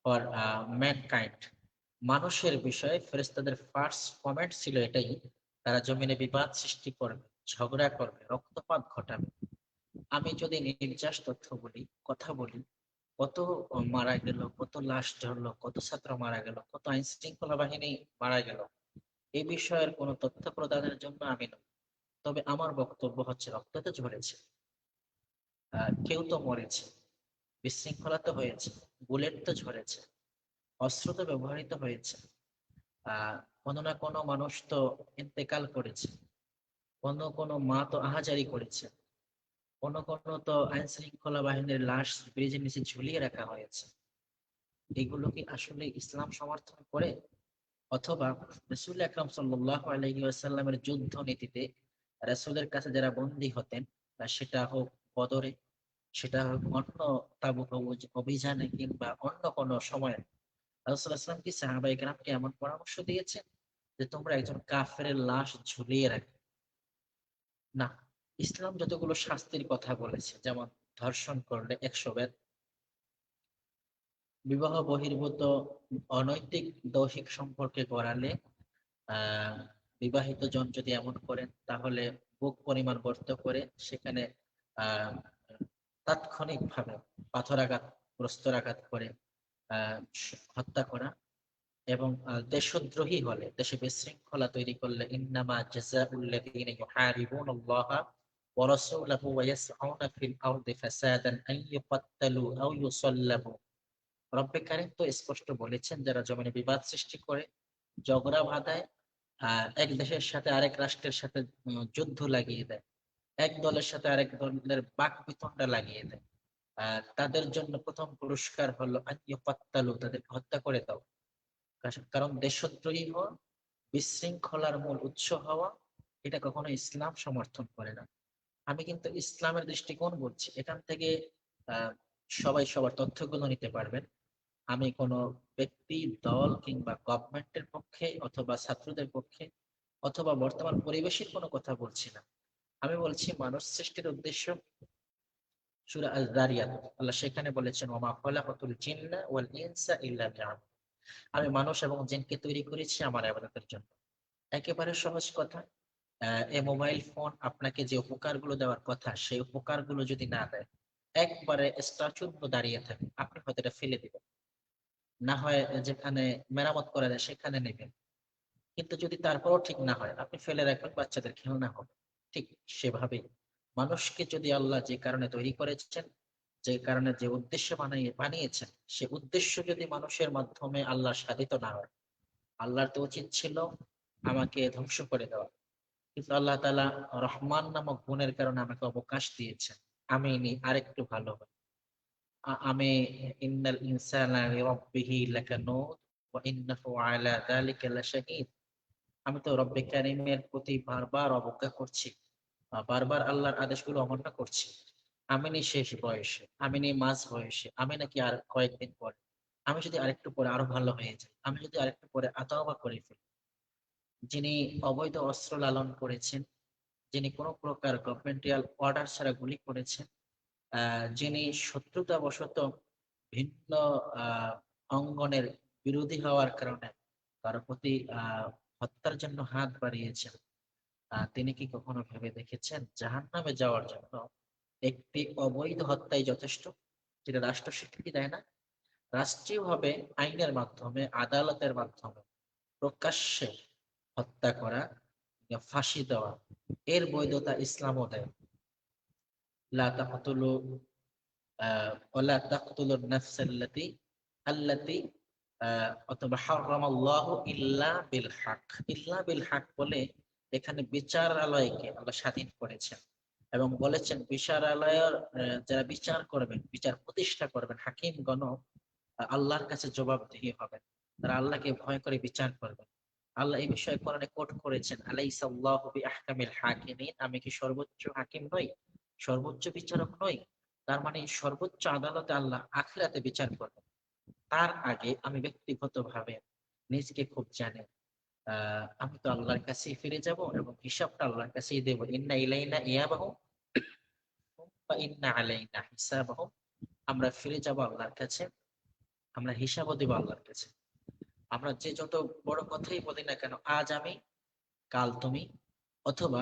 for mankind, মানুষের বিষয়ে ফেরেশতাদের ফার্স্ট কমেন্ট ছিল এটাই, তারা জমিনে বিবাদ সৃষ্টি করবে, ঝগড়া করবে, রক্তপাত ঘটাবে। আমি যদি নির্যাস তথ্য বলি, কথা বলি, কত মারা গেল, কত লাশ ঝরলো, কত ছাত্র মারা গেল, কত আইন শৃঙ্খলা বাহিনী মারা গেল, এই বিষয়ের কোনো তথ্য প্রদানের জন্য আমি নই। তবে আমার বক্তব্য হচ্ছে রক্ত তো ঝরেছে, কেউ তো মরেছে, বিশৃঙ্খলা তো হয়েছে, বুলেট তো ঝরেছে, অস্ত্র তো ব্যবহৃত হয়েছে, কোনো না কোনো মানুষ তো ইন্তেকাল করেছে, কোনো কোনো মা তো আহাজারি করেছে, কোনো কোনো তো আইন শৃঙ্খলা বাহিনীর লাশ ব্রিজের নিচে ঝুলিয়ে রাখা হয়েছে। এগুলো কি আসলে ইসলাম সমর্থন করে? অথবা রাসূল আকরাম সাল্লাল্লাহু আলাইহি ওয়াসাল্লামের যুদ্ধ নীতিতে রাসূলের কাছে যারা বন্দী হতেন, সেটা হোক বদরে, সেটা হোক অন্য তাবুক অভিযানে কিংবা অন্য কোনো সময়ে, রাসূল সাল্লাল্লাহু আলাইহি ওয়াসাল্লাম কি সাহাবায়ে কেরামকে এমন পরামর্শ দিয়েছেন যে তোমরা একজন কাফেরের লাশ ঝুলিয়ে রাখবে? না। ইসলাম যতগুলো শাস্তির কথা বলেছে, যেমন ধর্ষণ করলে 100 বেত, বিবাহ বহির্ভূত অনৈতিক দৈহিক সম্পর্কে গড়ালে আহ বিবাহিত জন যদি এমন করেন, তাহলে বুক পরিমাণ গর্ত করে সেখানে আহ তাৎক্ষণিকভাবে পাথরাঘাত, প্রস্তরাঘাত করে আহ হত্যা করা, এবং দেশদ্রোহী হলে, দেশে বিশৃঙ্খলা তৈরি করলে, ইন্নামা জাযাউল লাযীনা ইউহারিবুনাল্লাহা ওয়া রাসূলাহু ওয়া ইয়াসআউনা ফিল আরদি ফাসাদান আন ইউকাত্তালু আও ইউসাল্লাবু। রব্বে কারীম তো স্পষ্ট বলেছেন, যারা জমিনে বিবাদ সৃষ্টি করে, ঝগড়া বাঁধায়, এক দেশের সাথে আরেক রাষ্ট্রের সাথে যুদ্ধ লাগিয়ে দেয়, এক দলের সাথে আরেক দলের বাক বিতণ্ডা লাগিয়ে দেয়, তাদের জন্য প্রথম পুরস্কার হলো আন ইউকাত্তালু, তাদেরকে হত্যা করে দাও। কারণ দেশদ্রোহী হওয়া, বিশৃঙ্খলার মূল উৎস হওয়া, এটা কখনো ইসলাম সমর্থন করে না। আমি কিন্তু ইসলামের দৃষ্টিকোণ বলছি, এখান থেকে আহ, সবাই সবার তথ্যগুলো নিতে পারবেন। আমি কোনো ব্যক্তি, দল কিংবা গভর্নমেন্টের পক্ষে অথবা ছাত্রদের পক্ষে অথবা বর্তমান পরিবেশের কোনো কথা বলছি না। আমি বলছি মানুষ সৃষ্টির উদ্দেশ্য। সূরা আয-যারিয়াত আল্লাহ সেখানে বলেছেন, ওমা খালাকাতুল জিন্না ওয়াল ইনসা ইল্লা লিয়াবুদুন। আমি মানুষ এবং জিনকে তৈরি করেছি আমার ইবাদতের জন্য। একেবারে সহজ কথা। এই মোবাইল ফোন আপনাকে যে উপকারগুলো দেওয়ার কথা, সেই উপকারগুলো যদি না দেয়, একবারে স্ট্যাচুর মতো দাঁড়িয়ে থাকে, আপনি হয়তো এটা ফেলে দিবেন, না হয় যেখানে মেরামত করা যায় সেখানে নেবেন। কিন্তু যদি তারপরও ঠিক না হয়, আপনি ফেলে রাখবেন, বাচ্চাদের খেলনা হবে। ঠিক সেভাবেই মানুষকে যদি আল্লাহ যে কারণে তৈরি করেছেন, যে কারণে যে উদ্দেশ্যে বানিয়েছেন, সে উদ্দেশ্য যদি মানুষের মাধ্যমে আল্লাহ সাধিত না হয়, আল্লাহর তো উচিত ছিল আমাকে ধ্বংস করে দেওয়া। কিন্তু আল্লাহ তাআলা রহমান নামক গুণের কারণে আমাকে অবকাশ দিয়েছেন, আমি আরেকটু ভালো হই। আমি ইন্নাল ইনসানা লিরাব্বিহি লাকানুদ ওয়া ইন্নাহু আলা যালিকা লাশাহীদ। আমি তো রব্বে কারিমের প্রতি বারবার অবজ্ঞা করছি, বারবার আল্লাহর আদেশগুলো অমান্য করছি। আমি নি শেষ বয়সে, আমি নি মাঝ বয়সে, আমি নাকি আর কয়েকদিন পরে, আমি যদি আরেকটু পরে আরো ভালো হয়ে যাই, আমি যদি আরেকটু পরে আতওবা করে ফেলি। যিনি অবৈধ অস্ত্র লালন করেছেন, যিনি কোনো প্রকার গভর্নমেন্টাল অর্ডার ছাড়া গুলি করেছেন, যিনি শত্রুতাবশত ভিন্ন আহ, অঙ্গনের বিরোধী হওয়ার কারণে তার প্রতি হত্যার জন্য হাত বাড়িয়েছেন, তিনি কি কখনো ভেবে দেখেছেন জাহান্নামে যাওয়ার জন্য একটি অবৈধ হত্যাই যথেষ্ট, যেটা রাষ্ট্র স্বীকৃতি দেয় না? রাষ্ট্রীয়ভাবে আইনের মাধ্যমে, আদালতের মাধ্যমে প্রকাশ্যে হত্যা করা, ফাঁসি দেওয়া, এর বৈধতা ইসলামও দেয়। লা তাকতুলু ওয়ালা তাকতুলুন নাফসাল্লাতী আল্লাতী অথবা হারামাল্লাহু ইল্লা বিল হক। ইল্লা বিল হক বলে এখানে বিচারালয়কে আল্লাহ স্বাধীন করেছেন এবং বলেছেন বিচারালয়ের যারা বিচার করবেন, বিচার প্রতিষ্ঠা করবেন, হাকিমগণ আল্লাহর কাছে জবাবদিহি হবেন, তারা আল্লাহকে ভয় করে বিচার করবেন। আল্লাহ এই বিষয়ে কোরআনে কোট করেছেন, আলাইসাল্লাহু বিআহকামিল হাকিমিন। আমি কি সর্বোচ্চ হাকিম নই, সর্বোচ্চ বিচারক নই? তার মানে সর্বোচ্চ আদালতে আল্লাহ আখিরাতে বিচার করবেন। তার আগে আমি ব্যক্তিগতভাবে নিজকে খুব জানি, আমি তো আল্লাহর কাছেই ফিরে যাব এবং হিসাবটা আল্লাহর কাছেই দেব। ইন্না ইলাইনা ইয়াবাহুম ওয়া ইন্না আলাইনা হিসাবাহুম। আমরা ফিরে যাব আল্লাহর কাছে, আমরা হিসাবও দেব আল্লাহর কাছে। আমরা যে যত বড় কথাই বলি না কেন, আজ আমি কাল তুমি, অথবা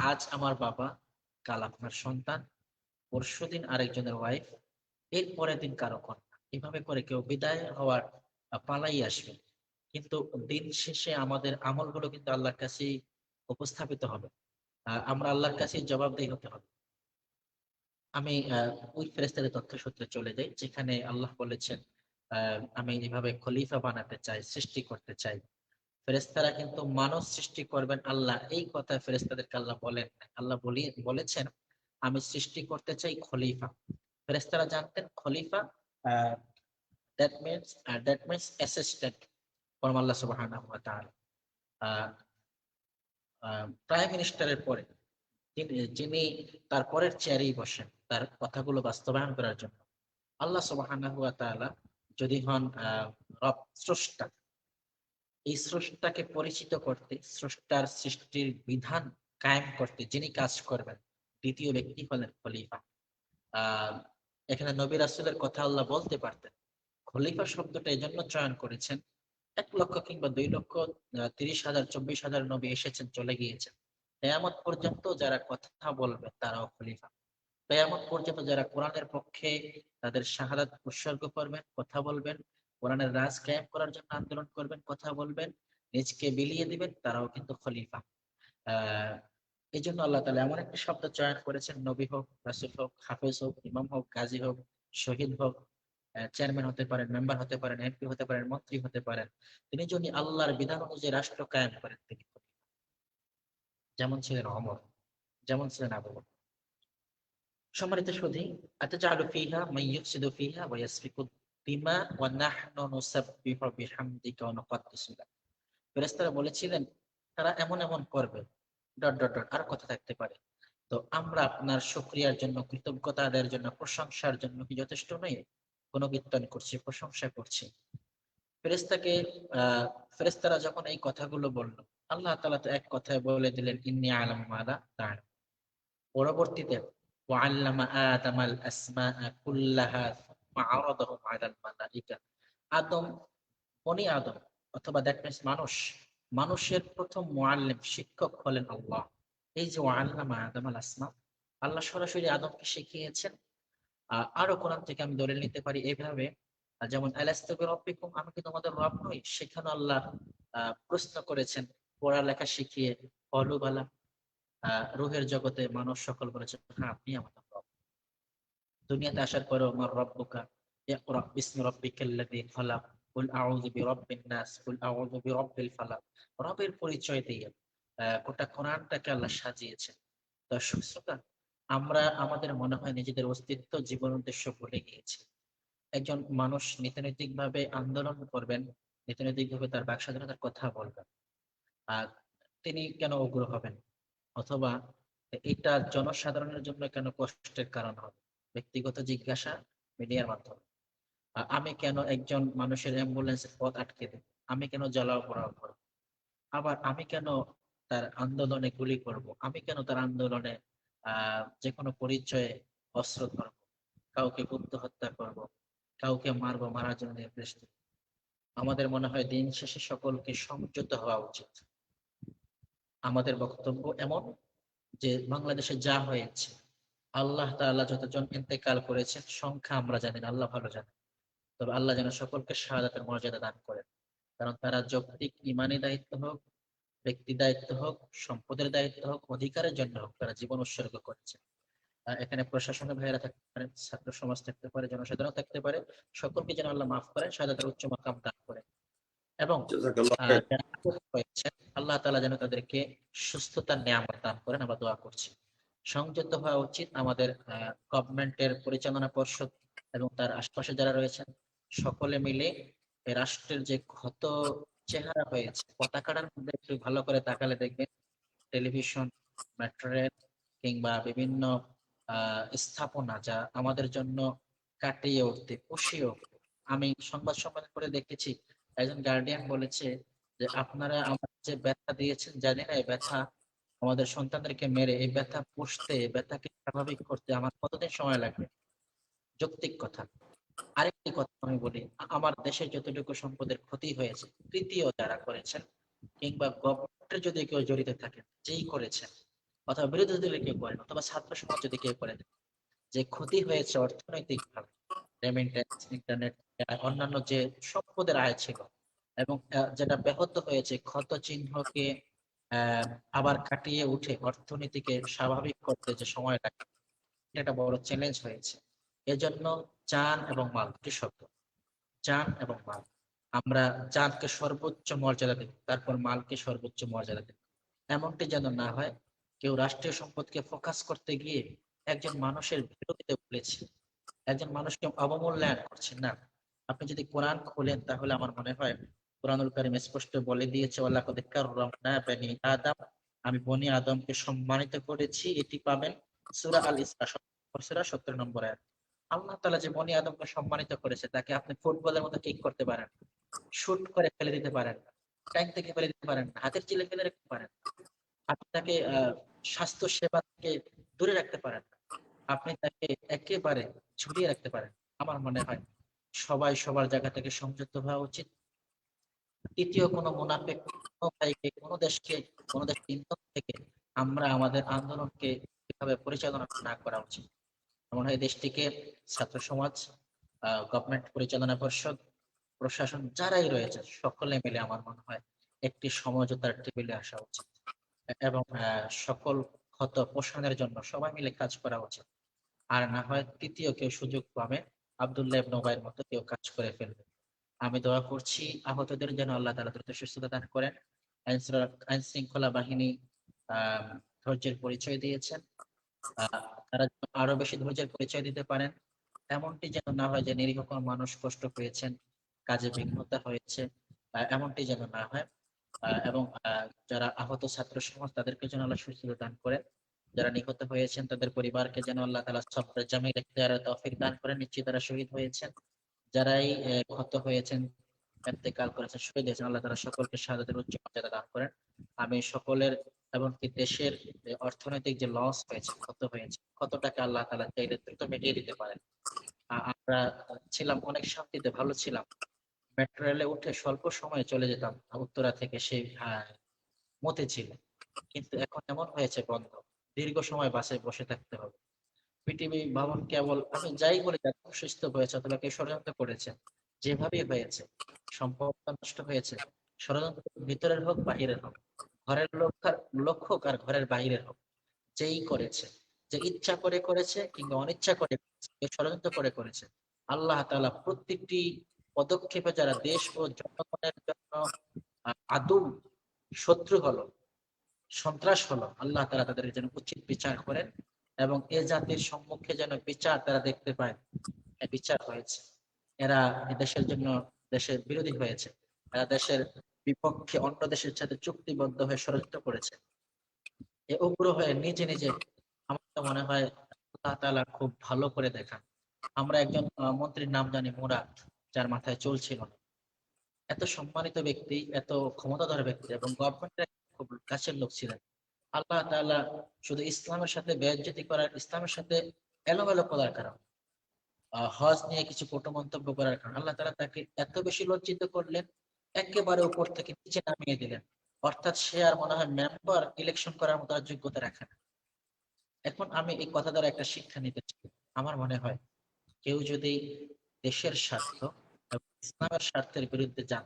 আজ আমার বাবা কাল আপনার সন্তান, পরশুদিন আরেকজনের ওয়াইফ, এর পরের দিন কারো কন্যা, এভাবে করে কেউ বিদায় হওয়ার পালাই আসবে। কিন্তু দিন শেষে আমাদের আমলগুলো কিন্তু আল্লাহর কাছে উপস্থাপিত হবে, আমরা আল্লাহর কাছে জবাবদিহি হতে হবে। আমি ওই ফেরেশতাদের তথ্য সূত্রে চলে যাই, যেখানে আল্লাহ বলেছেন আমি এভাবে খলিফা বানাতে চাই, সৃষ্টি করতে চাই। ফেরেশতারা কিন্তু মানুষ সৃষ্টি করবেন আল্লাহ, এই কথা ফেরেশতাদেরকে আল্লাহ বলেন নাই। আল্লাহ বলেছেন আমি সৃষ্টি করতে চাই খলিফা। ফেরেশতারা জানতেন খলিফা দ্যাট মিন্স অ্যাসিস্ট্যান্ট ফরম আল্লাহ সুবহানাহু ওয়া তাআলা। প্রাইম মিনিস্টারের পরে যিনি তার পরের চেয়ারেই বসেন তার কথাগুলো বাস্তবায়ন করার জন্য। আল্লাহ সুবহানাহু ওয়া তাআলা যদি হন রব, স্রষ্টা, এই স্রষ্টাকে পরিচিত করতে, স্রষ্টার সৃষ্টির বিধান কায়েম করতে যিনি কাজ করবেন, দ্বিতীয় ব্যক্তি হলেন খলিফা। আহ এখানে নবী রাসূলের কথা আল্লাহ বলতে পারতেন। খলিফা শব্দটা এই জন্য চয়ন করেছেন, 1 লক্ষ কিংবা 2 লক্ষ 30,000 24,000 নবী এসেছেন, চলে গিয়েছেন। কিয়ামত পর্যন্ত যারা কথা বলবে তারাও খলিফা। কিয়ামত পর্যন্ত যারা কোরআনের পক্ষে তাদের শাহাদাত উৎসর্গ করবেন, কথা বলবেন, কোরআনের রাজ কায়েম করার জন্য আন্দোলন করবেন, কথা বলবেন, নিজকে বিলিয়ে দিবেন, তারাও কিন্তু খলিফা। আহ এই জন্য আল্লাহ তাআলা এমন একটা শব্দ চয়ন করেছেন, নবী হোক, রাসূল হোক, হাফেজ হোক, ইমাম হোক, গাজী হোক, শহীদ হোক, চেয়ারম্যান হতে পারেন, মেম্বার হতে পারেন, এমপি হতে পারেন, মন্ত্রী হতে পারেন, তিনি যদি আল্লাহর বিধান অনুযায়ী রাষ্ট্র কায়েম করেন, তিনি খলিফা। যেমন ছিলেন ওমর, যেমন ছিলেন আবু বকর। সম্মানিত সুধী, আতাজালু ফিহা মান ইউফসিদু ফিহা ওয়া ইয়াসফিকু দিমা ওয়া নাহনু নুসাব্বিহু বিহামদিকা ওয়া নুকদ্দিসু লাক। ফেরেশতারা বলেছিলেন তারা এমন এমন করবে, ডট ডট ডট, আর কথা থাকতে পারে, তো আমরা আপনার শুকরিয়ার জন্য, কৃতজ্ঞতা আদায়ের জন্য, প্রশংসার জন্য কি যথেষ্ট নই? গুণকীর্তন করছি, প্রশংসা করছি। ফেরেশতাকে ফেরেশতারা যখন এই কথাগুলো বলল, আল্লাহ তাআলা তো এক কথায় বলে দিলেন, ইন্নী আ'লামু মা লা তা'লাম। পরবর্তীতে ওয়াল্লামা আদামাল আসমাআ কুল্লাহা সুম্মা আরাদাহুম আলাল মালাইকা। আদম, বনি আদম অথবা দ্যাট মিন্স মানুষের প্রথম মুআল্লিম, শিক্ষক হলেন আল্লাহ। এই যে ওয়াল্লামা আদামাল আসমা, আল্লাহ সরাসরি আদমকে শিখিয়েছেন। আরো কোরআন থেকে আমি দলিল নিতে পারি এইভাবে, যেমন আলাস্তু বিরাব্বিকুম, আমি কি তোমাদের রব নই? সেখানে আল্লাহ প্রশ্ন করেছেন পড়ালেখা শিখিয়ে, ক্বালু বালা। রূহের জগতে মানুষ সকল বলেছে, হ্যাঁ আপনি আমাদের রব। দুনিয়াতে আসার পরেও আমার রব্বুকা ইকরা বিসমি রাব্বিকাল্লাযী খালাক কুল আউযু বিরাব্বিন নাস কুল আউযু বিরাব্বিল ফালাক। রবের পরিচয় দিয়ে গোটা কোরআনটাকে আল্লাহ সাজিয়েছেন। দর্শক শ্রোতা, আমরা আমাদের মনে হয় নিজেদের অস্তিত্ব, জীবন উদ্দেশ্য ভুলে গিয়েছি। একজন মানুষ নীতিনৈতিকভাবে আন্দোলন করবেন, নীতিনৈতিকভাবে তার বাক স্বাধীনতার কথা বলবেন, আর তিনি কেন উগ্র হবেন? অথবা এটা জনসাধারণের জন্য কেন কষ্টের কারণ হবে? ব্যক্তিগত জিজ্ঞাসা মিডিয়ার মাধ্যমে। আমি কেন একজন মানুষের অ্যাম্বুলেন্সের পথ আটকে দেব? আমি কেন জ্বালাও পোড়াও করব? আবার আমি কেন তার আন্দোলনে গুলি করব? আমি কেন তার আন্দোলনে যে কোনো পরিচয়ে অস্ত্র ধরব? কাউকে গুপ্ত হত্যা করব, কাউকে মারবো, মারার জন্য নির্দেশ দেব? আমাদের মনে হয় দিন শেষে সকলকে সংযত হওয়া উচিত। আমাদের বক্তব্য এমন যে বাংলাদেশে যা হয়েছে, আল্লাহ তাআলা যতজন ইন্তেকাল করেছেন সংখ্যা আমরা জানি না, আল্লাহ ভালো জানেন। তবে আল্লাহ যেন সকলকে শাহাদাতের মর্যাদা দান করেন। কারণ তারা যৌক্তিক ইমানি দায়িত্ব হোক, ব্যক্তি দায়িত্ব হোক, সম্পদের দায়িত্ব হোক, অধিকারের জন্য হোক, তারা জীবন উৎসর্গ করেছে। এখানে প্রশাসনের ভাইয়েরা থাকতে পারেন, ছাত্র সমাজ থাকতে পারে, জনসাধারণ থাকতে পারে। সকলকে যেন আল্লাহ মাফ করেন, শাহাদাতের উচ্চ মাকাম দান করেন। এবং জাযাকাল্লাহ খাইর। যারা আহত হয়েছেন, আল্লাহ তাআলা যেন তাদেরকে সুস্থতার নেয়ামত দান করেন, আমরা দোয়া করছি। সংযত হওয়া উচিত আমাদের গভর্নমেন্টের পরিচালনা পর্ষদ এবং তার আশপাশে যারা রয়েছেন, সকলে মিলে এই রাষ্ট্রের যে ক্ষত চেহারা হয়েছে, পতাকাটার মধ্যে একটু ভালো করে তাকালে দেখবেন টেলিভিশন, মেট্রো রেল কিংবা বিভিন্ন স্থাপনা যা আমাদের জন্য কাটিয়ে উঠতে, পুষিয়ে উঠতে। আমি সংবাদ সম্মেলন করে দেখেছি, একজন গার্ডিয়ান বলেছে যে আপনারা আমাদের যে ব্যথা দিয়েছেন, জানি না এই ব্যথা আমাদের সন্তানদেরকে মেরে এই ব্যথা পুষতে, এই ব্যথাকে স্বাভাবিক করতে আমার কতদিন সময় লাগবে। যৌক্তিক কথা। আরেকটি কথা আমি বলি, আমার দেশের যতটুকু সম্পদের ক্ষতি হয়েছে, তৃতীয় যারা করেছেন কিংবা গভর্নমেন্টের যদি কেউ জড়িত থাকেন, যেই করেছেন, অথবা বিরোধী দলের কেউ করেন, অথবা ছাত্র সমাজ যদি কেউ করেন, যে ক্ষতি হয়েছে অর্থনৈতিক ভাবে, রেমিটেন্স, ইন্টারনেট, অন্যান্য যে সম্পদের আয় ছিল, এবং যেটা ব্যাহত হয়েছে, ক্ষত চিহ্নকে আবার কাটিয়ে উঠে অর্থনীতিকে স্বাভাবিক করতে যে সময় লাগে, এটা বড় চ্যালেঞ্জ হয়েছে। এজন্য জান এবং মাল, দুটি শব্দ, জান এবং মাল। আমরা জানকে সর্বোচ্চ মর্যাদা দেব, তারপর মালকে সর্বোচ্চ মর্যাদা দেব। এমনটি যেন না হয় কেউ রাষ্ট্রীয় সম্পদকে ফোকাস করতে গিয়ে একজন মানুষের বিরোধিতা বলেছে, একজন মানুষকে অবমূল্যায়ন করছেন না। আপনি যদি কোরআন খোলেন তাহলে আমার মনে হয় কোরআনুল কারীম স্পষ্ট বলে দিয়েছে, ওয়ালাকাদ কাররামনা বনি আদম, আমি বনি আদমকে সম্মানিত করেছি। এটি পাবেন সূরা আল ইসরা 70 নম্বর আয়াত। আল্লাহ তাআলা যে বনি আদমকে সম্মানিত করেছে, তাকে আপনি ফুটবলের মতো কিক করতে পারেন, শুট করে ফেলে দিতে পারেন, ট্যাঙ্ক থেকে ফেলে দিতে পারেন, হাতের চিলে ফেলে রাখতে পারেন। আপনি তাকে স্বাস্থ্য সেবা থেকে দূরে রাখতে পারেন, আপনি তাকে একেবারে ঝুলিয়ে রাখতে পারেন। আমার মনে হয় সবাই সবার জায়গা থেকে সংযত হওয়া উচিত। তৃতীয় কোনো মুনাফিক, কোনো ভাইকে, কোনো দেশকে ইন্ধন থেকে আমরা আমাদের আন্দোলনকে এভাবে পরিচালনা না করা উচিত। মনে হয় দেশটিকে ছাত্র সমাজ, গভর্নমেন্ট পরিচালনা পর্ষদ, প্রশাসন যারাই রয়েছে সকলে মিলে আমার মনে হয় একটি সমঝোতার টেবিলে আসা উচিত, এবং সকল ক্ষত পোষণের জন্য সবাই মিলে কাজ করা উচিত। আর না হয় তৃতীয় কেউ সুযোগ পাবে, আব্দুল্লাহ ইবনে উবাইয়ের মতো কেউ কাজ করে ফেলবে। আমি দোয়া করছি আহতদের যেন আল্লাহ তাআলা দ্রুত সুস্থতা দান করেন। আইন শৃঙ্খলা বাহিনী আহ ধৈর্যের পরিচয় দিয়েছেন, তারা যেন আরো বেশি ধৈর্যের পরিচয় দিতে পারেন। এমনটি যেন না হয় যে নিরীহ কোনো মানুষ কষ্ট পেয়েছেন, কাজে বিঘ্নতা হয়েছে, এমনটি যেন না হয়। এবং যারা আহত ছাত্র সমাজ, তাদেরকে যেন আল্লাহ সুস্থতা দান করেন। যারা নিহত হয়েছেন তাদের পরিবারকে যেন আল্লাহ তাআলা সবর জামিল ইখতিয়ারের তৌফিক দান করেন। নিশ্চয়ই তারা শহীদ হয়েছেন। যারাই ক্ষত হয়েছেন, ইন্তেকাল করেছেন, শহীদ হয়েছেন, আল্লাহ তাআলা সকলকে শাহাদাতের উচ্চ মর্যাদা দান করেন। আমি সকলের এমনকি দেশের যে অর্থনৈতিক যে লস হয়েছে, ক্ষত হয়েছে, ক্ষতটাকে আল্লাহ তাআলা চাইলে দ্রুত মিটিয়ে দিতে পারেন। আমরা ছিলাম অনেক শান্তিতে, ভালো ছিলাম। মেট্রো রেলে উঠে স্বল্প সময়ে চলে যেতাম উত্তরা থেকে সেই মতিঝিল, কিন্তু এখন এমন হয়েছে বন্ধ, দীর্ঘ সময় বাসে বসে থাকতে হবে। পৃথিবী ভ্রমণ কেবল, আমি যাই বলি সুস্থ হয়েছে অথবা কেউ ষড়যন্ত্র করেছে, যেভাবেই হয়েছে, সম্পদ নষ্ট হয়েছে, ষড়যন্ত্র ভিতরের হোক বাহিরের হোক, ঘরের লোক হোক আর ঘরের বাহিরের হোক, যেই করেছে, যে ইচ্ছা করে করেছে কিংবা অনিচ্ছা করে করেছে, কেউ ষড়যন্ত্র করে করেছে, আল্লাহ তাআলা প্রত্যেকটি পদক্ষেপে যারা দেশ ও জনগণের জন্য আদৌ শত্রু হলো, সন্ত্রাস হলো, আল্লাহ তাআলা তাদের যেন উচিত বিচার করেন এবং এ জাতির সম্মুখে যেন বিচার তারা দেখতে পায়। বিচার হয়েছে, এরা দেশের জন্য, দেশের বিরোধী হয়েছে, এরা দেশের বিপক্ষে অন্য দেশের সাথে চুক্তিবদ্ধ হয়ে ষড়যন্ত্র করেছে। এ উগ্র হয়ে নিজে নিজে, আমার তো মনে হয় আল্লাহ তাআলা খুব ভালো করে দেখান। আমরা একজন মন্ত্রীর নাম জানি মুরাদ, যার মাথায় চলছিল না। এত সম্মানিত ব্যক্তি, এত ক্ষমতাধর ব্যক্তি এবং গভর্নমেন্টের খুব কাছের লোক ছিলেন। আল্লাহ তাআলা শুধু ইসলামের সাথে বেইজ্জতি করার, ইসলামের সাথে এলোমেলো করার কারণ, হজ নিয়ে কিছু কটু মন্তব্য করার কারণ আল্লাহ তাআলা তাকে এত বেশি লজ্জিত করলেন, একেবারে উপর থেকে নিচে নামিয়ে দিলেন। অর্থাৎ সে আর মনে হয় মেম্বার ইলেকশন করার মতো আর যোগ্যতা রাখে না। এখন আমি এই কথা দ্বারা একটা শিক্ষা নিতে চাই। আমার মনে হয় কেউ যদি দেশের স্বার্থ এবং ইসলামের স্বার্থের বিরুদ্ধে যান,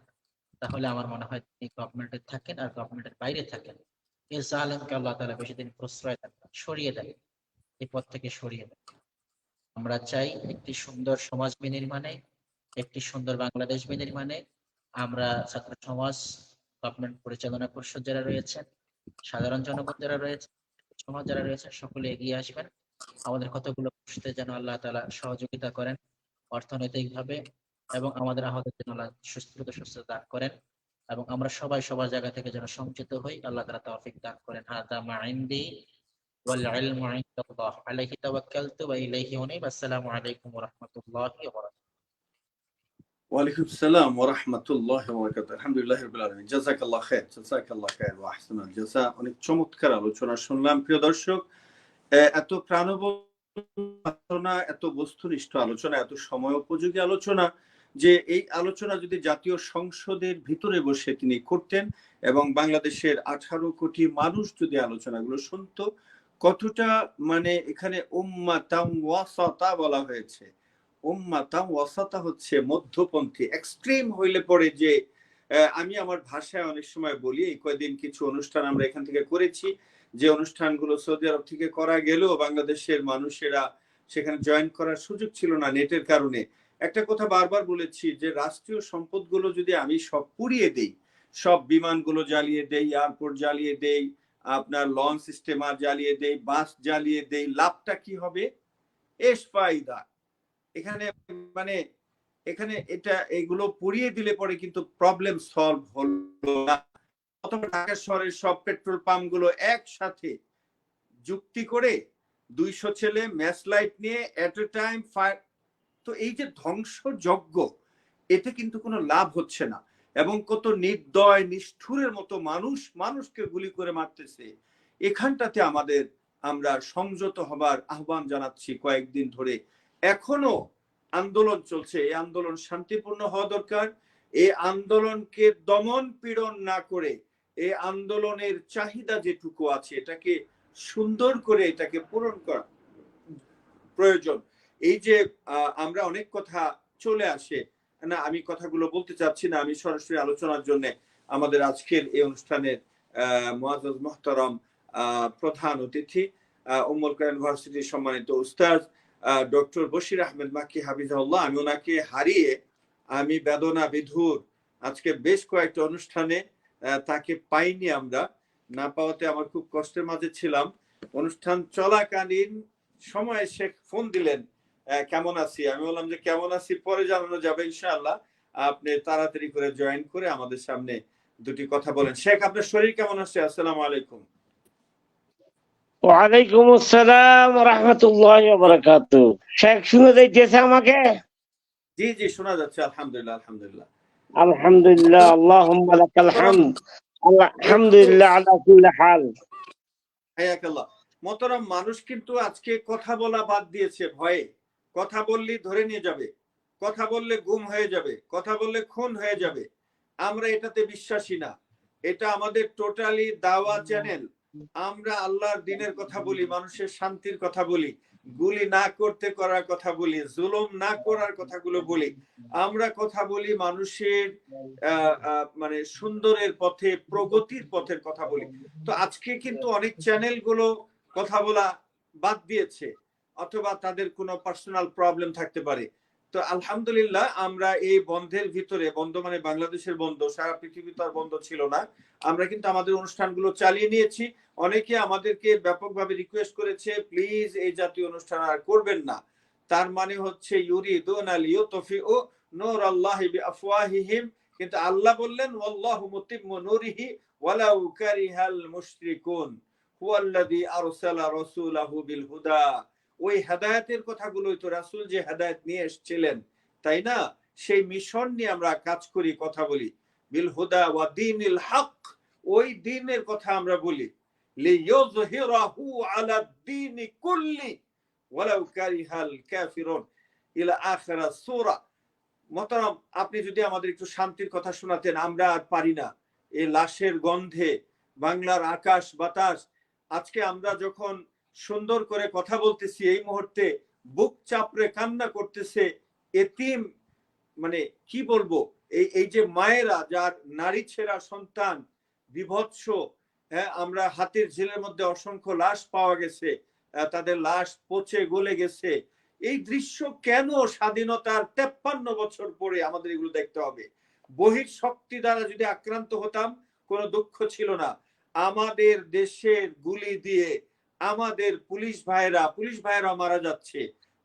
তাহলে আমার মনে হয় তিনি গভর্নমেন্টে থাকেন আর গভর্নমেন্টের বাইরে থাকেন, এই জালেমকে আল্লাহ তাআলা বেশি দিন প্রশ্রয় দেন না, সরিয়ে দেয়, এই পথ থেকে সরিয়ে দেয়। আমরা চাই একটি সুন্দর সমাজ বিনির্মাণে, একটি সুন্দর বাংলাদেশ বিনির্মাণে আমরা ছাত্র সমাজ, গভর্নমেন্ট পরিচালনা পরিষদ যারা রয়েছেন, সাধারণ জনগণ যারা রয়েছে, সমাজ যারা রয়েছে, সকলে এগিয়ে আসবেন। আমাদের কতগুলো প্রশ্নে যেন আল্লাহ তাআলা সহযোগিতা করেন অর্থনৈতিক ভাবে, এবং আমাদের আহত যেন আল্লাহ সুস্থতা দান করেন, এবং আমরা সবাই সবার জায়গা থেকে যেন সংযত হই। আল্লাহ তাআলা তৌফিক দান করেন। হাদা মা ইনদি ওয়াল ইলমু ইনদাল্লাহ আলাইহি তাওয়াক্কালতু ওয়া ইলাইহি উনীব। আসসালামু আলাইকুম ওয়া রাহমাতুল্লাহি ওয়া বারাকাতুহু। ওয়ালাইকুম আসসালাম ওয়া রাহমাতুল্লাহি ওয়া বারাকাতুহু। আলহামদুলিল্লাহি রাব্বিল আলামিন। জাযাকাল্লাহ খাইর, জাযাকাল্লাহ খাইর ওয়া আহসানাল জাযা। অনেক চমৎকার আলোচনা শুনলাম প্রিয় দর্শক। এত প্রাণবন্ত আলোচনা, এত বস্তুনিষ্ঠ আলোচনা, এত সময় উপযোগী আলোচনা, যে এই আলোচনা যদি জাতীয় সংসদের ভিতরে বসে তিনি করতেন এবং বাংলাদেশের 18 কোটি মানুষ যদি আলোচনাগুলো শুনতো, কতটা মানে এখানে উম্মাতাম ওয়াসাতা বলা হয়েছে। উম্মাতাম ওয়াসাতা হচ্ছে মধ্যপন্থী। এক্সট্রিম হইলে পরে যে, আমি আমার ভাষায় অনেক সময় বলি, এই কয়েকদিন কিছু অনুষ্ঠান আমরা এখান থেকে করেছি, যে অনুষ্ঠানগুলো সৌদি আরব থেকে করা গেলেও বাংলাদেশের মানুষেরা সেখানে জয়েন করার সুযোগ ছিল না নেটের কারণে। একটা কথা বারবার বলেছি, যে রাষ্ট্রীয় সম্পদগুলো যদি আমি সব পুড়িয়ে দেই, সব বিমানগুলো জ্বালিয়ে দেই, এয়ারপোর্ট জ্বালিয়ে দেই, আপনার লঞ্চ স্টিমার জ্বালিয়ে দেই, বাস জ্বালিয়ে দেই, লাভটা কি হবে? এস ফায়দা। এখানে মানে এখানে এটা এগুলো পুড়িয়ে দিলে পরে কিন্তু প্রবলেম সলভ হলো না। অথবা ঢাকা শহরের সব পেট্রোল পাম্প গুলো একসাথে যুক্তি করে 200 ছেলে ম্যাচ লাইট নিয়ে এট এ টাইম ফায়ার, তো এই যে ধ্বংসযজ্ঞ, এতে কিন্তু কোনো লাভ হচ্ছে না। এবং কত নির্দয় নিষ্ঠুরের মতো মানুষকে গুলি করে মারতেছে। এখানটাতে আমরা সংযত হবার আহ্বান জানাচ্ছি। কয়েকদিন ধরে এখনো আন্দোলন চলছে, এই আন্দোলন শান্তিপূর্ণ হওয়া দরকার। এই আন্দোলনকে দমন পীড়ন না করে, এই আন্দোলনের চাহিদা যেটুকু আছে এটাকে সুন্দর করে এটাকে পূরণ করা প্রয়োজন। এই যে আমরা অনেক কথা চলে আসে না, আমি কথাগুলো বলতে চাচ্ছি না, আমি সরাসরি আলোচনার জন্য আমাদের আজকের এই অনুষ্ঠানের মুআজ্জাজ মুহতারাম প্রধান অতিথি উম্মুল কোরআন ইউনিভার্সিটির সম্মানিত উস্তাদ ডক্টর বশির আহমেদ মাক্কি হাফিজাহুল্লাহ। আমি ওনাকে হারিয়ে আমি বেদনা বিধুর। আজকে বেশ কয়েকটা অনুষ্ঠানে তাকে পাইনি, আমরা না পাওয়াতে আমার খুব কষ্টের মাঝে ছিলাম। অনুষ্ঠান চলাকালীন সময় শেখ ফোন দিলেন, কেমন আছি? আমি বললাম যে কেমন আছি পরে জানানো যাবে ইনশাআল্লাহ, আপনি তাড়াতাড়ি করে জয়েন করে আমাদের সামনে দুটি কথা বলেন। শেখ, আপনার শরীর কেমন আছে? আসসালামু আলাইকুম। ওয়ালাইকুম আসসালাম রাহমাতুল্লাহি ওয়া বারাকাতুহু। শেখ শুনে যাইতেছে আমাকে? জি জি, শোনা যাচ্ছে, আলহামদুলিল্লাহ আলহামদুলিল্লাহ। আলহামদুলিল্লাহ, আল্লাহুম্মা লাকাল হামদ, একটু আলহামদুলিল্লাহ আলা কুল্লি হাল। হায়াকাল্লাহ। মোহতারাম, মানুষ কিন্তু আজকে কথা বলা বাদ দিয়েছে ভয়ে। কথা বললেই ধরে নিয়ে যাবে, কথা বললে গুম হয়ে যাবে, কথা বললে খুন হয়ে যাবে। আমরা এটাতে বিশ্বাসী না। এটা আমাদের টোটালি দাওয়া চ্যানেল। আমরা আল্লাহর দিনের কথা বলি, মানুষের শান্তির কথা বলি, গুলি না করতে করার কথা বলি, জুলুম না করার কথাগুলো বলি। আমরা কথা বলি মানুষের মানে সুন্দরের পথে, প্রগতির পথের কথা বলি। তো আজকে কিন্তু অনেক চ্যানেল গুলো কথা বলা বাদ দিয়েছে, অথবা তাদের কোনো পার্সোনাল প্রবলেম থাকতে পারে। তো আলহামদুলিল্লাহ, আমরা এই বন্ধের ভিতরে, বন্ধ মানে বাংলাদেশের বন্ধ, সারা পৃথিবী তো আর বন্ধ ছিল না, আমরা কিন্তু আমাদের অনুষ্ঠানগুলো চালিয়ে নিয়েছি। অনেকে আমাদেরকে ব্যাপকভাবে রিকোয়েস্ট করেছে, প্লিজ এই জাতীয় অনুষ্ঠান আর করবেন না। তার মানে হচ্ছে ইউরিদুনা লিইউতফিউ নূরাল্লাহি বিআফওয়াহিহিম, কিন্তু আল্লাহ বললেন ওয়াল্লাহু মুতিম্মু নূরিহি ওয়ালাউ কারিহাল মুশরিকুন হুয়াল্লাযী আরসালা রাসূলাহু বিল হুদা। ওই হেদায়েতের কথাগুলোই তো রাসূল যে হেদায়েত নিয়ে এসেছিলেন, তাই না? সেই মিশন নিয়ে আমরা কাজ করি, কথা বলি। বিল হুদা ওয়া দীনিল হক, ওই দ্বীনের কথা আমরা বলি। লিইয়ুযহিরাহু আলা দ্বীনি কুল্লি ওয়ালাউ কারিহাল কাফিরুন ইলা আখিরা সূরা। মোহতারাম, আপনি যদি আমাদের একটু শান্তির কথা শোনাতেন, আমরা আর পারি না। এই লাশের গন্ধে বাংলার আকাশ বাতাস, আজকে আমরা যখন সুন্দর করে কথা বলতেছি, এই মুহূর্তে বুক চাপড়ে কান্না করতেছে এতিম, মানে কি বলবো, এই যে মায়েরা যার নারী ছেঁড়া সন্তান, বিভৎস, হ্যাঁ, আমরা হাতের ঝিলের মধ্যে অসংখ্য লাশ পাওয়া গেছে, তাদের লাশ পচে গলে গেছে। এই দৃশ্য কেন স্বাধীনতার 53 বছর পরে আমাদের এগুলো দেখতে হবে? বহির শক্তি দ্বারা যদি আক্রান্ত হতাম, কোনো দুঃখ ছিল না। আমাদের দেশের গুলি দিয়ে আমাদের পুলিশ ভাইয়েরা মারা যাচ্ছে।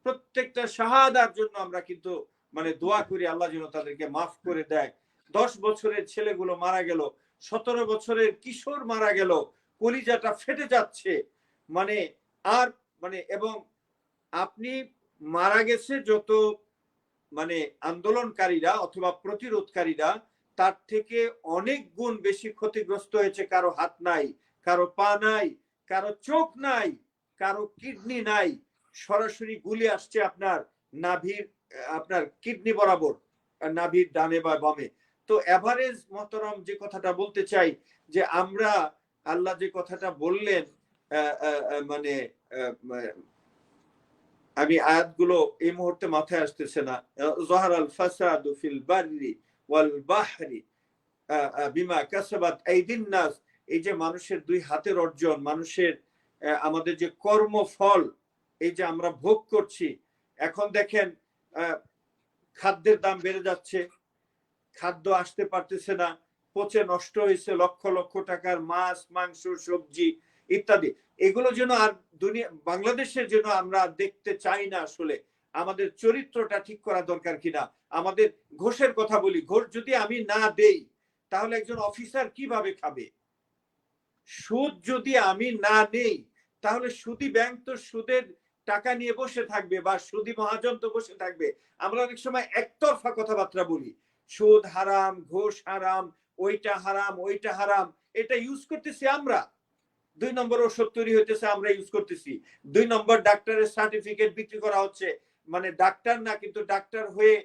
প্রত্যেকটা শাহাদার জন্য আমরা কিন্তু মানে দোয়া করি, আল্লাহ যেন তাদেরকে মাফ করে দেয়। 10 বছরের ছেলেগুলো মারা গেল, 17 বছরের কিশোর মারা গেল, কলিজাটা ফেটে যাচ্ছে। মানে আর মানে, এবং আপনি মারা গেছে যত মানে আন্দোলনকারীরা অথবা প্রতিরোধকারীরা, তার থেকে অনেক গুণ বেশি ক্ষতিগ্রস্ত হয়েছে। কারো হাত নাই, কারো পা নাই, কারো চোখ নাই, কারো কিডনি নাই। সরাসরি গুলি আসছে আপনার নাভির, আপনার কিডনি বরাবর, নাভির ডানে বা বামে। তো এভারেজ মোহতারাম, যে কথাটা বলতে চাই, যে আমরা আল্লাহ যে কথাটা বললেন, মানে আমি আয়াতগুলো এই মুহূর্তে মাথায় আসতেছে না। যাহারাল ফাসাদু ফিল বাররি ওয়াল বাহরি বিমা কাসাবাত আইদিন নাস, এই যে মানুষের দুই হাতের অর্জন, মানুষের আমাদের যে কর্মফল, এই যে আমরা ভোগ করছি। এখন দেখেন, খাদ্যের দাম বেড়ে যাচ্ছে, খাদ্য আসতে পারতেছে না, পচে নষ্ট হয়েছে লক্ষ লক্ষ টাকার মাছ, মাংস, সবজি ইত্যাদি। এগুলো যেন আর দুনিয়া, বাংলাদেশের জন্য আমরা দেখতে চাই না। আসলে আমাদের চরিত্রটা ঠিক করা দরকার কিনা। আমাদের ঘোষের কথা বলি, ঘোষ যদি আমি না দেই, তাহলে একজন অফিসার কিভাবে খাবে? সুদ যদি আমি না নেই, তাহলে সুদী ব্যাংক তো সুদের টাকা নিয়ে বসে থাকবে, বা সুদী মহাজন তো বসে থাকবে। আমরা অনেক সময় একতরফা কথাবার্তা বলি, সুদ হারাম, ঘোষ হারাম, ওইটা হারাম, ওইটা হারাম, এটা ইউজ করতেছি আমরা। 2 নম্বর ওষুধ তৈরি হইতেছে, আমরা ইউজ করতেছি। 2 নম্বর ডাক্তারের সার্টিফিকেট বিক্রি করা হচ্ছে, মানে ডাক্তার না, কিন্তু ডাক্তার হয়ে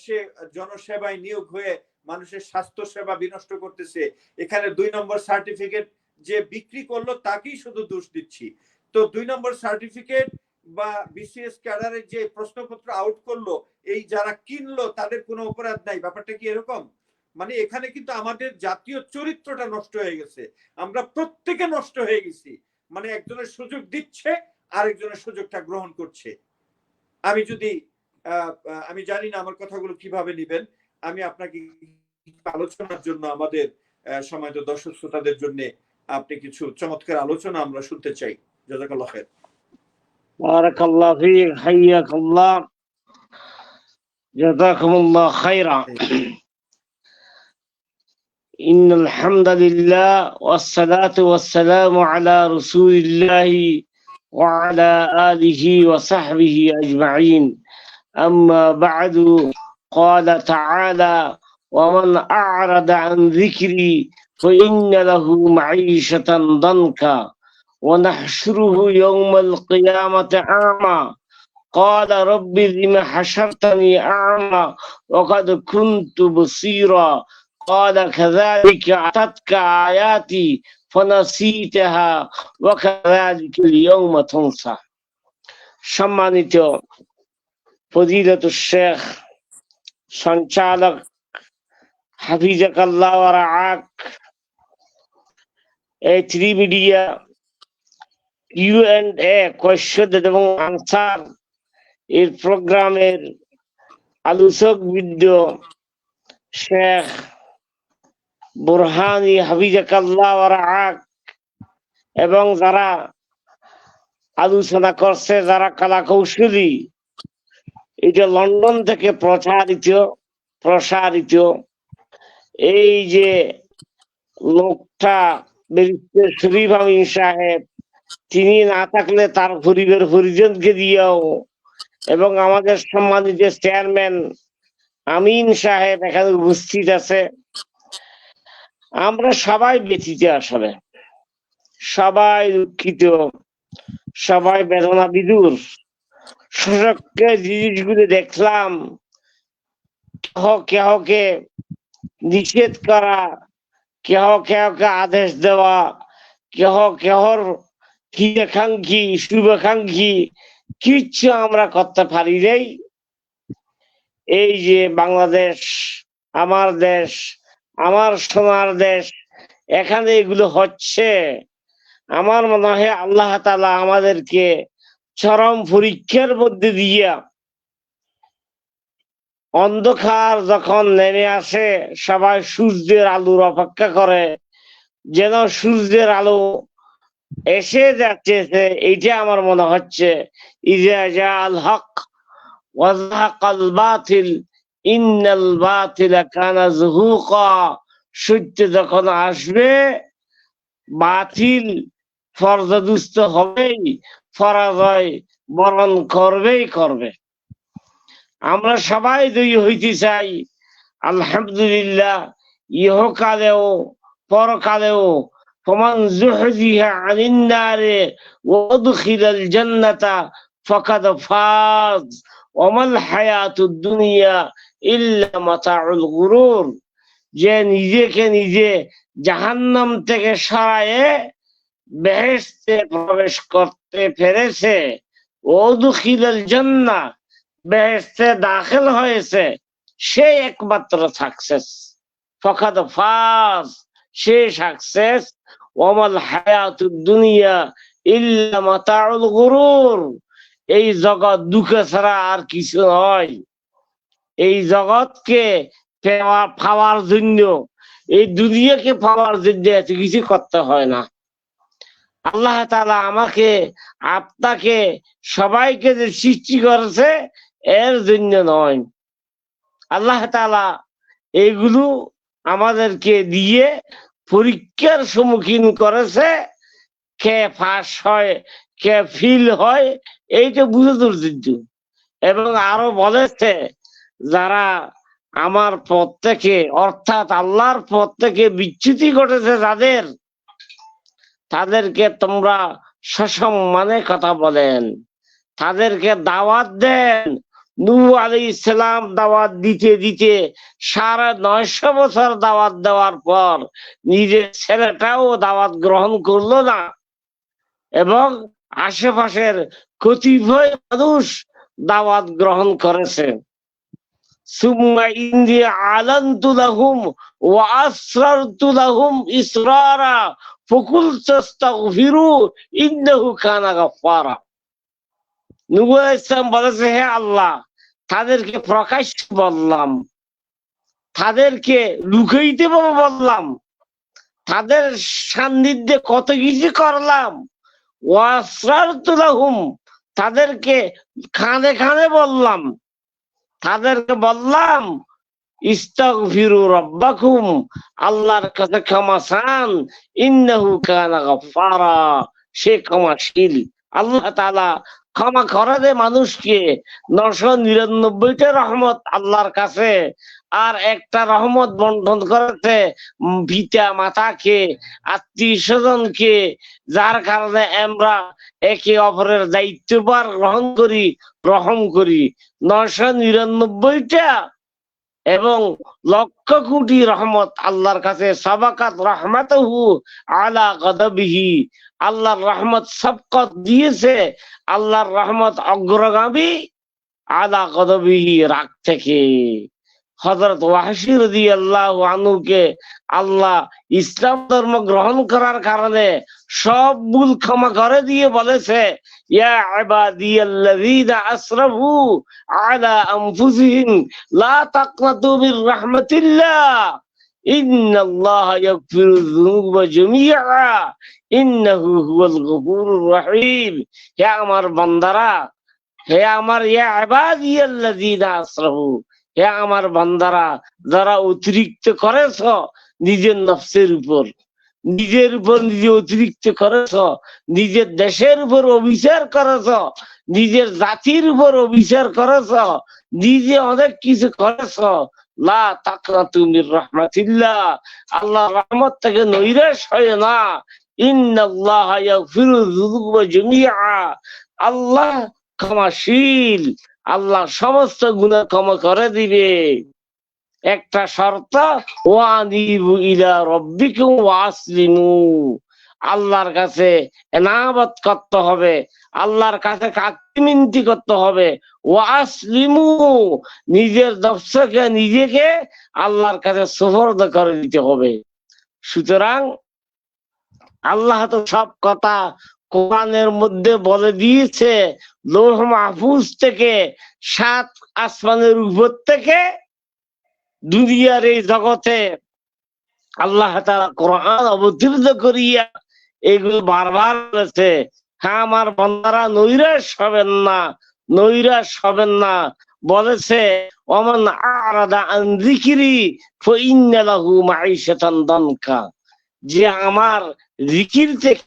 সে জনসেবায় নিয়োগ হয়ে মানুষের স্বাস্থ্য সেবা বিনষ্ট করতেছে। এখানে 2 নম্বর সার্টিফিকেট যে বিক্রি করলো তাকেই শুধু দোষ দিচ্ছি। তো 2 নম্বর সার্টিফিকেট বা বিসিএস ক্যাডারের যে প্রশ্নপত্র আউট করলো, এই যারা কিনলো তাদের কোনো অপরাধ নাই। ব্যাপারটা কি এরকম? মানে এখানে কিন্তু আমাদের জাতীয় চরিত্রটা নষ্ট হয়ে গেছে, আমরা প্রত্যেকে নষ্ট হয়ে গেছি। মানে একজনের সুযোগ দিচ্ছে, আরেকজনের সুযোগটা গ্রহণ করছে। আমি যদি আমি জানি না আমার কথাগুলো কিভাবে নিবেন, আমি আপনাকে আলোচনার জন্য, আমাদের সম্মানিত দর্শক শ্রোতাদের জন্য আপনি কিছু চমৎকার আলোচনা আমরা শুনতে চাই। জাযাকাল্লাহ খায়ের। বারাকাল্লাহ ফিক, হাইয়াকাল্লাহ, জাযাকুমুল্লাহ খায়রা। إن الحمد لله والصلاة والسلام على رسول الله وعلى آله وصحبه أجمعين أما بعد قال تعالى ومن أعرض عن ذكري فإن له معيشة ضنكا ونحشره يوم القيامة أعمى قال رب لم حشرتني أعمى وقد كنت بصيرا قال كذلك أتتك آياتي فنسيتها وكذلك اليوم تنسى সম্মানিত ফজিলাতুল শেখ সঞ্চালক হাফিজাকাল্লাহ ওয়া রাআক A3 মিডিয়া Q&A কোয়েশ্চন এবং আনসার এর প্রোগ্রামের আলোচক বৃন্দ শেখ বুরহানি হাফিজাকাল্লাহ ওয়া রাআক এবং যারা আলোচনা করছে, যারা কলা কৌশলী, এটা লন্ডন থেকে প্রসারিত এই যে লোকটা ব্যারিস্টার শরীফ আমিন সাহেব, তিনি না থাকলে তার পরিজনকে দিয়েও, এবং আমাদের সম্মানিত চেয়ারম্যান আমিন সাহেব এখানে উপস্থিত আছে, আমরা সবাই ব্যথিত, আসলে সবাই দুঃখিত, সবাই বেদনা বিদুর। শোষককে জিনিসগুলো দেখলাম, কেহকে নিষেধ করা, কেহকে আদেশ দেওয়া, কেহর হিতাকাঙ্ক্ষী শুভাকাঙ্ক্ষী কিচ্ছু আমরা করতে পারি নাই। এই যে বাংলাদেশ, আমার দেশ, আমার সোনার দেশ, এখানে এগুলো হচ্ছে। আমার মনে হয় আল্লাহ তাআলা আমাদেরকে চরম পরীক্ষার মধ্যে দিয়া, অন্ধকার যখন নেমে আসে সবাই সূর্যের আলোর অপেক্ষা করে, যেন সূর্যের আলো এসে যাচ্ছে, এইটা আমার মনে হচ্ছে। ইজা জাআল হক ওয়া যাহাকাল বাতিল ইন্নাল বাতিলা কানা যুহুকা, সত্য যখন আসবে বাতিল পর্যদুস্ত হবেই, পরাজয় বরণ করবে। আমরা সবাই জয়ী হইতে চাই, আলহামদুলিল্লাহ, ইহকালেও পরকালেও। ফামান যুহজিহা আনিন নারে ওয়া উদখিলাল জান্নাতা ফাকাদ ফাজ ওয়া মাল হায়াতুদ দুনিয়া ইল্লা মাতাউল গুরুর। যে নিজেকে নিজে জাহান্নাম থেকে সরায়ে বেহেশতে প্রবেশ করতে পেরেছে, উদখিলাল জান্নাহ, বেহেশতে দাখিল হয়েছে, সে একমাত্র সাকসেস। ফাকাদ ফাজ, সে সাকসেস। ওয়া মাল হায়াতুদ দুনিয়া ইল্লা মাতাউল গুরুর। এই জগৎ দুঃখ ছাড়া আর কিছু নয়। এই জগৎকে পাওয়ার জন্য, এই দুনিয়াকে পাওয়ার জন্য এত কিছু করতে হয় না। আল্লাহ তাআলা আমাকে, আপনাকে, সবাইকে যে সৃষ্টি করেছে এর জন্য নয়। আল্লাহ তাআলা এইগুলো আমাদেরকে দিয়ে পরীক্ষার সম্মুখীন করেছে। কে পাস হয়, কে ফিল হয়, এইটা বুঝানোর জন্য। এবং আরো বলেছে, যারা আমার পথ থেকে, অর্থাৎ আল্লাহর পথ থেকে বিচ্যুতি ঘটেছে যাদের, তাদেরকে তোমরা সসম্মানে কথা বলেন, তাদেরকে দাওয়াত দেন। নূহ আলাইহিস সালাম দাওয়াত দিতে 950 বছর দাওয়াত দেওয়ার পর নিজের ছেলেটাও দাওয়াত গ্রহণ করলো না, এবং আশেপাশের কতিপয় মানুষ দাওয়াত গ্রহণ করেছে। সুম্মা ইন্নী আলানতু লাহুম ওয়া আসরারতু লাহুম ইসরারা ফাকুলতু আস্তাগফিরু ইন্নাহু কানা গাফফারা। নূহ আলাইহিস সালাম বলেছে, হে আল্লাহ, তাদেরকে প্রকাশ্য বললাম, তাদেরকে লুকাইতে বললাম, তাদের সান্নিধ্যে কত কিছু করলাম। ওয়া আসরারতু লাহুম, তাদেরকে কানে কানে বললাম, তাদেরকে বললাম ইস্তাগফিরু রাব্বাকুম, আল্লাহর কাছে ক্ষমা চান, ইন্নাহু কানা গাফফারা, সে ক্ষমাশীল। আল্লাহ তাআলা ক্ষমা করে দে মানুষকে। 999টা রহমত আল্লাহর কাছে, আর একটা রহমত বন্টন করেছে পিতা মাতাকে, আত্মীয় স্বজনকে, যার কারণে আমরা একে অপরের দায়িত্বভার গ্রহণ করি, রহম করি। 999টা এবং লক্ষ কোটি রহমত আল্লাহর কাছে। সাবাকাত রাহমাতুহু আলা গাদাবিহি, আল্লাহর রহমত সাবকত দিয়েছে, আল্লাহর রহমত অগ্রগামী আলা গাদাবিহি, রাগ থেকে। হযরত ওয়াহশী রাদিয়াল্লাহু আনহুকে আল্লাহ ইসলাম ধর্ম গ্রহণ করার কারণে সব ভুল ক্ষমা করে দিয়ে বলেছে, ইয়া ইবাদিয়াল্লাযীনা আসরাফু আলা আনফুসিহিম লা তাকনাতু মির রাহমাতিল্লাহ ইন্নাল্লাহা ইয়াগফিরুয যুনুবা জামিআ ইন্নাহু হুয়াল গফুরুর রহিম। হে আমার বান্দারা, হে আমার ইয়া ইবাদিয়াল্লাযীনা আসরাফু, হে আমার বান্দারা, যারা অতিরিক্ত করেছ নিজের নফসের উপর, নিজের উপর নিজে অতিরিক্ত করেছ, নিজের দেশের উপর অবিচার করেছ, নিজের জাতির উপর অবিচার করেছ, নিজে অনেক কিছু করেছ, লা তাকনাতু মির রাহমাতিল্লাহ, আল্লাহর রহমত থেকে নৈরাশ হয় না। ইন্নাল্লাহা ইয়াগফিরুয যুনুবা জামিআ, আল্লাহ ক্ষমাশীল, আল্লাহ সমস্ত গুনাহ ক্ষমা করে দিবে। একটা শর্ত, ওয়ানিবু ইলা রাব্বিকুম ওয়াসলিমু, আল্লাহর কাছে এনাবত করতে হবে, আল্লাহর কাছে কাকুতি মিনতি করতে হবে। ওয়াসলিমু, নিজের নফসকে নিজেকে আল্লাহর কাছে সুপর্দ করে দিতে হবে। সুতরাং আল্লাহ তো সব কথা কোরআনের মধ্যে বলে দিয়েছে। লৌহ মাহফুজ থেকে, 7 আসমানের উপর থেকে দুনিয়ার এই জগতে আল্লাহ তাআলা কোরআন অবতীর্ণ করিয়া এগুলো বারবার বলেছে, হ্যাঁ আমার বান্দারা নৈরাশ হবেন না, নৈরাশ হবেন না। বলেছে, ওমান আরাদা আন যিকরি ফাইন্না লাহু মাঈশাতান দানকা, যে আমার জিকির থেকে,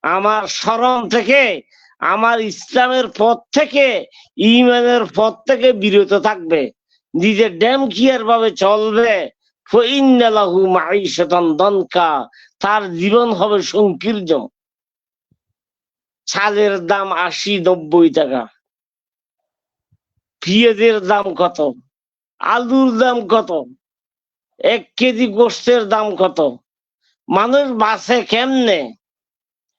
আমার স্মরণ থেকে, আমার ইসলামের পথ থেকে, ঈমানের পথ থেকে বিরত থাকবে, নিজের ড্যাম কিয়ার ভাবে চলবে, ফাইন্না লাহু মাঈশাতান দানকা, তার জীবন হবে সংকীর্ণ। চালের দাম 80-90 টাকা, পেঁয়াজের দাম কত, আলুর দাম কত, 1 কেজি গোশতের দাম কত, মানুষ বাঁচে কেমনে,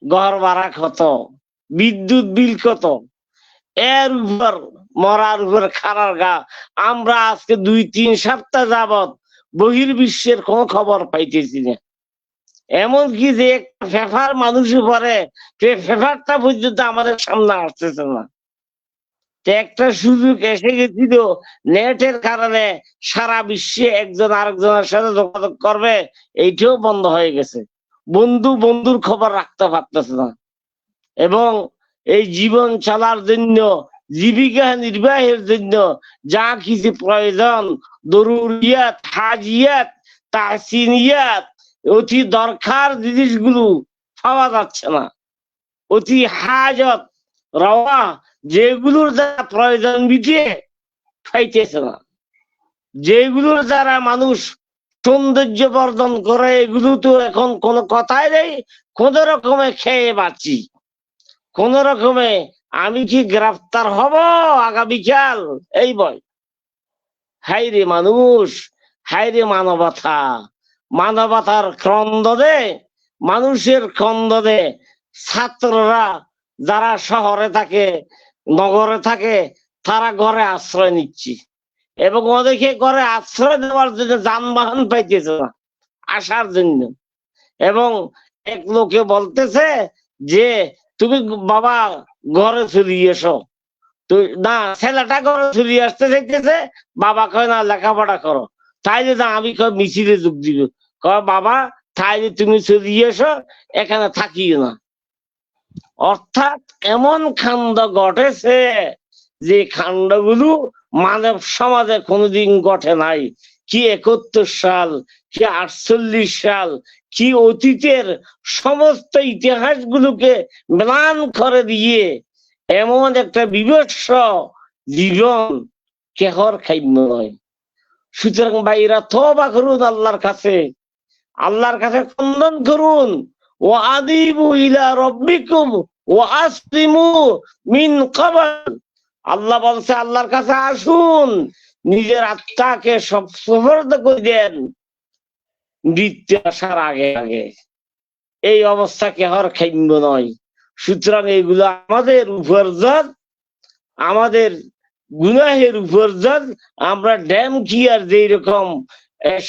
ঘর ভাড়া কত, বিদ্যুৎ বিল কত, এর উপর মরার উপর খারার গা। আমরা আজকে 2-3 সপ্তাহ যাবৎ বহির্বিশ্বের কোন খবর পাইতেছি না। এমনকি যে একটা ফেফার মানুষের পরে, ফেফারটা পর্যন্ত আমাদের সামনে আসতেছে না। একটা সুযোগ এসে গেছিল, নেটের কারণে সারা বিশ্বে একজন আরেকজনের সাথে যোগাযোগ করবে, এইটাও বন্ধ হয়ে গেছে। বন্ধু বন্ধুর খবর রাখতে পারতেছে না। এবং এই জীবন চলার জন্য, জীবিকা নির্বাহের জন্য যা কিছু প্রয়োজন, দরুরিয়াত, হাজিয়াত, তাহসিনিয়াত, অতি দরকার জিনিসগুলো পাওয়া যাচ্ছে না। অতি হাজত রওয়া, যেগুলোর দ্বারা প্রয়োজন মিটিয়ে খাইতেছে না, যেগুলোর দ্বারা মানুষ সৌন্দর্য বর্ধন করে, এগুলো তো এখন কোনো কথাই নেই। কোন রকমে খেয়ে বাঁচি, কোন রকমে আমি কি গ্রেফতার হব আগামীকাল, এই ভয়। হাইরে মানুষ, হাইরে মানবতা, মানবতার ক্রন্দনে, মানুষের ক্রন্দনে ছাত্ররা যারা শহরে থাকে, নগরে থাকে, তারা ঘরে আশ্রয় নিচ্ছে। এবং ওদেরকে ঘরে আশ্রয় দেওয়ার জন্য যানবাহন পাইতেছে না আসার জন্য। এবং এক লোকে বলতেছে যে তুমি বাবা ঘরে চলে এসো, না ছেলেটা ঘরে চলে আসতে চাইতেছে, বাবা কয় না লেখাপড়া করো। তাইলে না আমি কয় মিছিলে যোগ দিব, কয় বাবা তাইলে তুমি চলে এসো, এখানে থাকিও না। অর্থাৎ এমন কাণ্ড ঘটেছে যে কাণ্ডগুলো মানব সমাজে কোনোদিন ঘটে নাই। কি 71 সাল, কি 48 সাল, কি অতীতের সমস্ত ইতিহাস গুলোকে ম্লান করে দিয়ে এমন একটা বিভৎস জীবন কেহর খাইম নয়। সুতরাং ভাইরা তওবা করুন আল্লাহর কাছে, আল্লাহর কাছে খণ্ডন করুন। ও আদিবু ইলা রব্বিকুম ও আসলিমু মিন ক্বাবল, আল্লাহ বলছে আল্লাহর কাছে আসুন, নিজের আত্মাকে সব সুপর্দ করে দেন মৃত্যু আসার আগে আগে। এই অবস্থা কেহর খাইম্য নয়। সুতরাং এইগুলো আমাদের উপার্জন, আমাদের গুনাহের উপার্জন। আমরা ড্যাম কি আর যেই রকম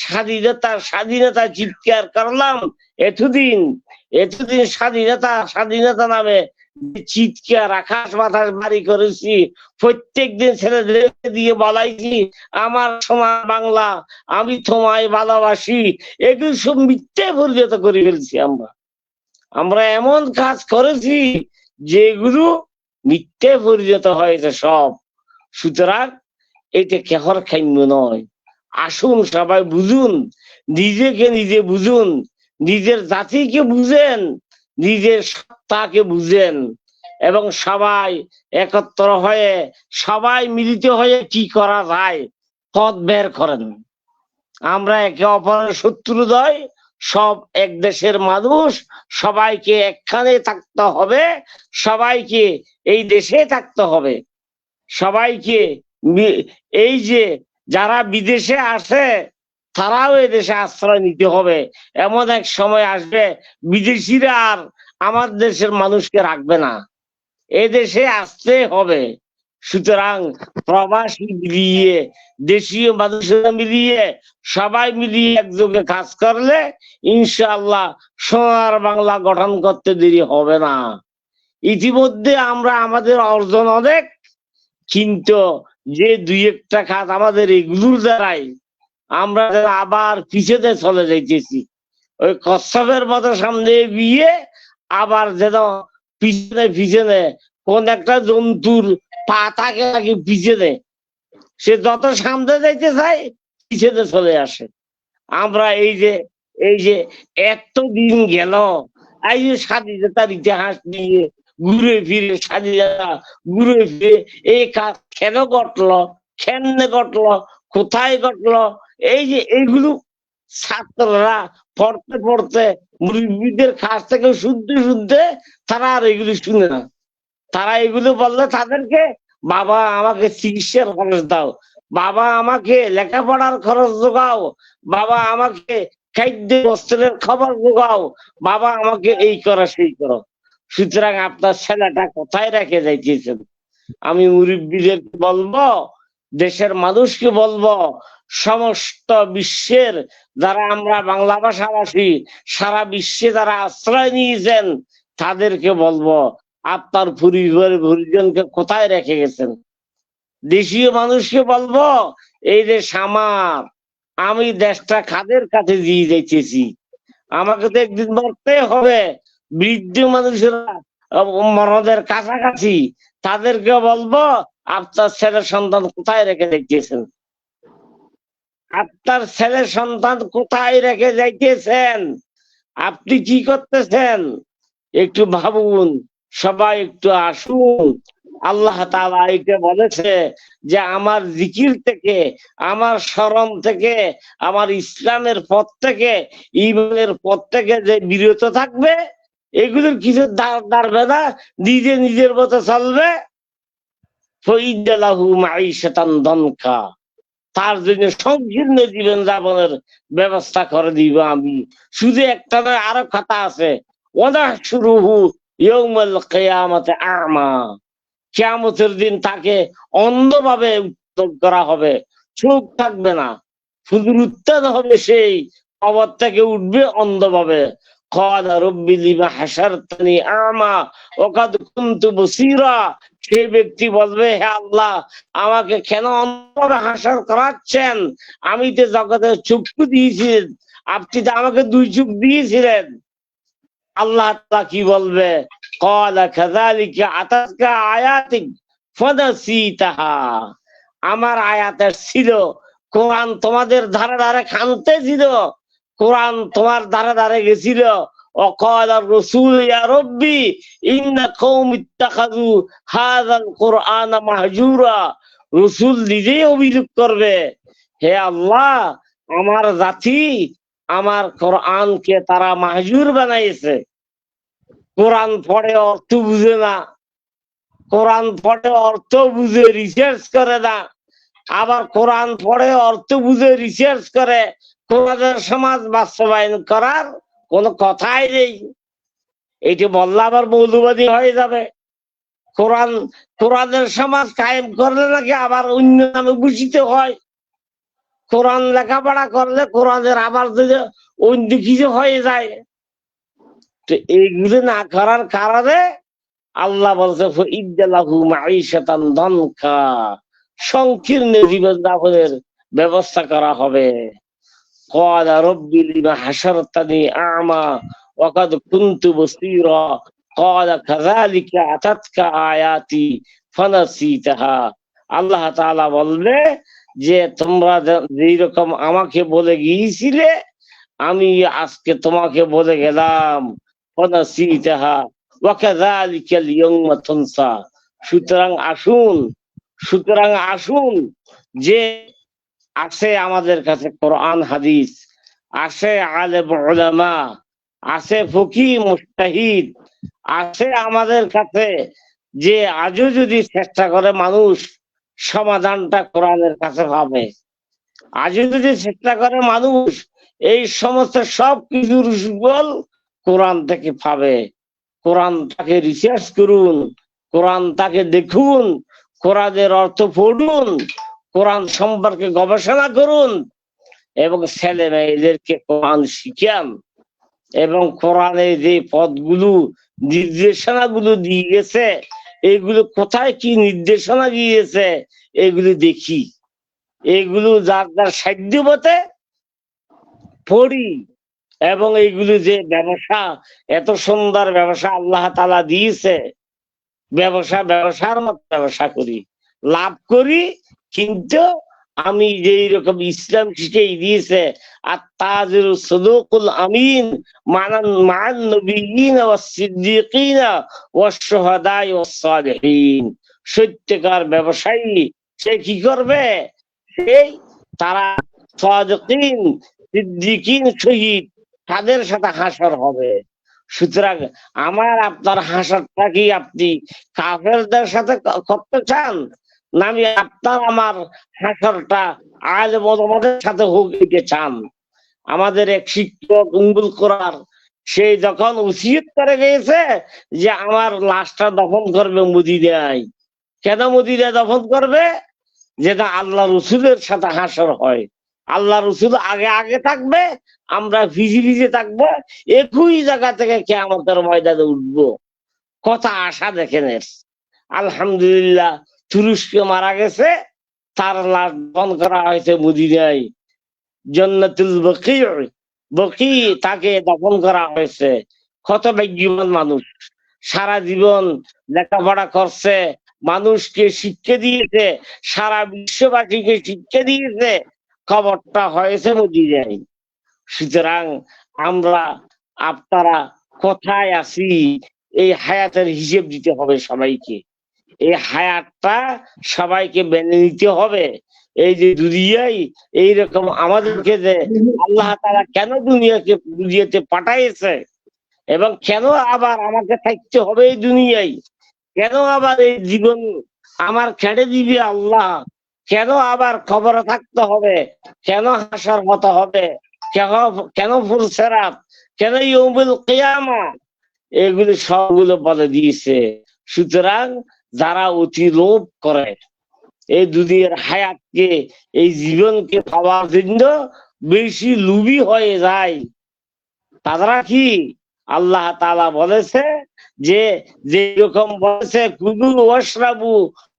স্বাধীনতা স্বাধীনতা চিৎকার করলাম এতদিন স্বাধীনতা স্বাধীনতা নামে চিৎকার আকাশ বাতাস বাড়ি করেছি, প্রত্যেকদিন ছেলেদের দিয়ে বলাইছি আমার সোনার বাংলা, আমি তোমায় ভালোবাসি, এগুলো সব মিথ্যে পরিণত করে ফেলছি। আমরা এমন কাজ করেছি যেগুলো মিথ্যে পরিণত হয়েছে সব। সুতরাং এটা কেহর খাইম্য নয়। আসুন সবাই বুঝুন, নিজেকে নিজে বুঝুন, নিজের জাতিকে বুঝেন, নিজের সত্তাকে বুঝেন, এবং সবাই একত্র হয়ে সবাই মিলিত হয়ে কি করা যায় পথ বের করেন। আমরা একে অপরের শত্রু নয়, সব এক দেশের মানুষ, সবাইকে একখানে থাকতে হবে, সবাইকে এই দেশে থাকতে হবে, সবাইকে এই যে যারা বিদেশে আসে তারাও এই দেশে আশ্রয় নিতে হবে। এমন এক সময় আসবে বিদেশিরা আর আমার দেশের মানুষকে রাখবে না, এ দেশে আসতে হবে। সুতরাং প্রবাসী মিলিয়ে দেশীয় মানুষেরা মিলিয়ে সবাই মিলিয়ে একযোগে কাজ করলে ইনশাআল্লাহ সোনার বাংলা গঠন করতে দেরি হবে না। ইতিমধ্যে আমরা আমাদের অর্জন অনেক, কিন্তু যে দুই একটা কাজ আমাদের এগুলোর দ্বারাই আমরা আবার পিছনে চলে যাইতেছি। ওই কচ্ছপের মতো সামনে গিয়ে আবার যেন পিছনে পিছনে কোন একটা জন্তুর পা থাকে নাকি পিছনে, সে যত সামনে যাইতে চায় পিছনে চলে আসে। আমরা এই যে এতদিন গেল এই যে স্বাধীনতার ইতিহাস নিয়ে ঘুরে ফিরে, স্বাধীনতা ঘুরে ফিরে এই কাজ কেন ঘটলো, কেমনে ঘটলো, কোথায় ঘটলো, এই যে এইগুলো ছাত্ররা পড়তে পড়তে মুরব্বীদের কাছ থেকে শুনতে শুনতে তারা আর এগুলো শুনে না। তারা এগুলো বললে তাদেরকে বাবা আমাকে চিকিৎসার খরচ দাও, বাবা আমাকে লেখাপড়ার খরচ যোগাও, বাবা আমাকে খাদ্য বস্ত্রের খবর যোগাও, বাবা আমাকে এই করো সেই করো। সুতরাং আপনার ছেলেটা কোথায় রেখে যাইতেছেন? আমি মুরব্বীদেরকে বলবো, দেশের মানুষকে বলবো, সমস্ত বিশ্বের যারা আমরা বাংলা ভাষাভাষী সারা বিশ্বে যারা আশ্রয় নিয়েছেন তাদেরকে বলবো আপনার পরিজনকে কোথায় রেখে গেছেন। দেশীয় মানুষকে বলবো এই দেশ আমার, আমি দেশটা কাদের কাছে দিয়ে যাইতেছি, আমাকে তো একদিন মরতে হবে। বৃদ্ধ মানুষেরা মরদের কাছাকাছি, তাদেরকে বলবো আপনার ছেলে সন্তান কোথায় রেখে যাইতেছেন, আপনার ছেলে সন্তান কোথায় রেখে যাইতেছেন, আপনি কি করতেছেন একটু ভাবুন। সবাই একটু আসুন। আল্লাহ তাআলা এটা বলেছে যে আমার জিকির থেকে, আমার স্মরণ থেকে, আমার ইসলামের পথ থেকে, ঈমানের পথ থেকে যে বিরত থাকবে এগুলোর কিছু দাঁড়াবে না, নিজে নিজের মতো চলবে, ফাইদালাহু মাঈশাতান দানকা, তার জন্য সংকীর্ণ জীবন যাপনের ব্যবস্থা করে দিব আমি। শুধু একটা নয়, আরো কথা আছে, ওয়ানাহশুরুহু ইয়াউমাল কিয়ামাতি আ'মা, কিয়ামতের দিন তাকে অন্ধভাবে উত্তম করা হবে, চোখ থাকবে না, শুধু উত্থান হবে, সেই কবর থেকে উঠবে অন্ধভাবে। ক্বালা রাব্বি লিমা হাশারতানি আ'মা ওয়া কাদ কুনতু বাসীরা, সেই ব্যক্তি বলবে হে আল্লাহ আমাকে কেন অন্ধভাবে হাসর করাচ্ছেন, আমি তো জগতে চক্ষু দিয়েছি, আপনি তো আমাকে দুই চোখ দিয়েছিলেন। আল্লাহ তাআলা কি বলবে, ক্বালা কাযালিকা আতাতকা আয়াতি ফানাসিতাহা, আমার আয়াত ছিল কোরআন তোমাদের ধারে ধারে খানতে ছিল, কোরআন তোমার ধারে ধারে গেছিল। وقال الرسول يا ربي إن قوم اتخذوا هذا القرآن مهجورا। রসুল নিজেই অভিযোগ করবে, হে আল্লাহ, আমার জাতি আমার কোরআনকে তারা মাহজুর বানাইছে। কোরআন পড়ে অর্থ বুঝে না, কোরআন পড়ে অর্থ বুঝে রিসার্চ করে না, আবার কোরআন পড়ে অর্থ বুঝে রিসার্চ করে কোরআনের সমাজ বাস্তবায়ন করার কোনো কথাই নেই। এটি বললে আবার মৌলবাদী হয়ে যাবে। কোরআনের সমাজ কায়েম করলে নাকি আবার অন্য নামে ভূষিত হয়। কোরআন লেখাপড়া করলে কোরআনের আবার যদি অন্য কিছু হয়ে যায়, তো এইগুলো না করার কারণে আল্লাহ বলছে সংকীর্ণ জীবন যাপনের ব্যবস্থা করা হবে। قال رب لما حشرتني أعمى وقد كنت بصيرا قال كذلك أتتك آياتي فنسيتها। আল্লাহ তাআলা বলবে যে তোমরা যেই রকম আমাকে বলে গিয়েছিলে আমি আজকে তোমাকে বলে গেলাম, ফানাসিতাহা ওয়া কাযালিকাল ইয়াওমা তুনসা। সুতরাং আসুন যে আছে আমাদের কাছে কোরআন হাদিস, আছে আলেম উলামা, আছে ফকিহ মুজতাহিদ, আছে আমাদের কাছে যে আজও যদি চেষ্টা করে মানুষ সমাধানটা কোরআনের কাছে পাবে। আজও যদি চেষ্টা করে মানুষ এই সমস্ত সব কিছুর সুফল কোরআন থেকে পাবে। কোরআনটাকে রিসার্চ করুন, কোরআনটাকে দেখুন, কোরআনের অর্থ পড়ুন, কোরআন সম্পর্কে গবেষণা করুন এবং ছেলে মেয়েদেরকে কোরআন শিখান এবং কোরআনের যে পদগুলো নির্দেশনাগুলো দিয়ে গেছে এগুলো কোথায় কি নির্দেশনা দিয়েছে এগুলো দেখি, এগুলো যার যার সাধ্য মতে পড়ি এবং এইগুলো যে ব্যবসা, এত সুন্দর ব্যবসা আল্লাহ তাআলা দিয়েছে, ব্যবসার মতো ব্যবসা করি, লাভ করি। কিন্তু আমি যেই রকম ইসলাম শিখিয়ে দিয়েছে আর তাজির সদুকুল আমিন মান নবিয়িন ওয়াস সিদ্দিকিন ওয়াস শুহাদা ওয়াস সালিহিন, সত্যকার ব্যবসায়ী সে কি করবে? সেই তারা সাদিকিন, সিদ্দিকিন, শহীদ তাদের সাথে হাসর হবে। সুতরাং আমার আপনার হাসরটা কি আপনি কাফেরদের সাথে করতে চান, না আমি আপনার আমার হাসরটা আলেম ওলামাদের সাথে হোক এটা চান? আমাদের এক শিক্ষক উম্মুল কোরআন সে যখন ওসিয়ত করে গিয়েছে যে আমার লাশটা দফন করবে মদিনায়। কেন মদিনায় দফন করবে? যেটা আল্লাহ রসুলের সাথে হাসর হয়, আল্লাহ রসুল আগে থাকবে, আমরা ভিজে থাকবো, একই জায়গা থেকে কিয়ামতের ময়দানে উঠবো। কথা আশা দেখেন। আলহামদুলিল্লাহ তুরস্কে মারা গেছে, তার লাশ দফন করা হয়েছে মদিনায়, জান্নাতুল বকি তাকে দফন করা হয়েছে। কত ভাগ্যবান মানুষ, সারা জীবন লেখাপড়া করছে, মানুষকে শিক্ষা দিয়েছে, সারা বিশ্ববাসীকে শিক্ষা দিয়েছে, খবরটা হয়েছে মদিনায়। সুতরাং আমরা আপনারা কোথায় আছি এই হায়াতের হিসেব দিতে হবে সবাইকে। এই হায়াতটা সবাইকে মেনে নিতে হবে। এই যে দুনিয়ায় এইরকম আমাদেরকে যে আল্লাহ তাআলা কেন দুনিয়াতে পাঠাইছে এবং কেন আবার আমাকে থাকতে হবে এই দুনিয়ায়, কেন আবার এই জীবন আমার ছেড়ে দিবে আল্লাহ, কেন আবার কবরে থাকতে হবে, কেন হাসার মতো হবে, কেন ফুলসেরাত, কেন ইয়াউমুল কিয়ামা, এগুলো সবগুলো বলে দিয়েছে। সুতরাং যারা অতি লোভ করে এই দুনিয়ার হায়াতকে, এই জীবনকে পাওয়ার জন্য বেশি লোভী হয়ে যায়, তারা কি আল্লাহ তাআলা বলেছে যে যেরকম বলেছে কুলু ওয়াশরাবু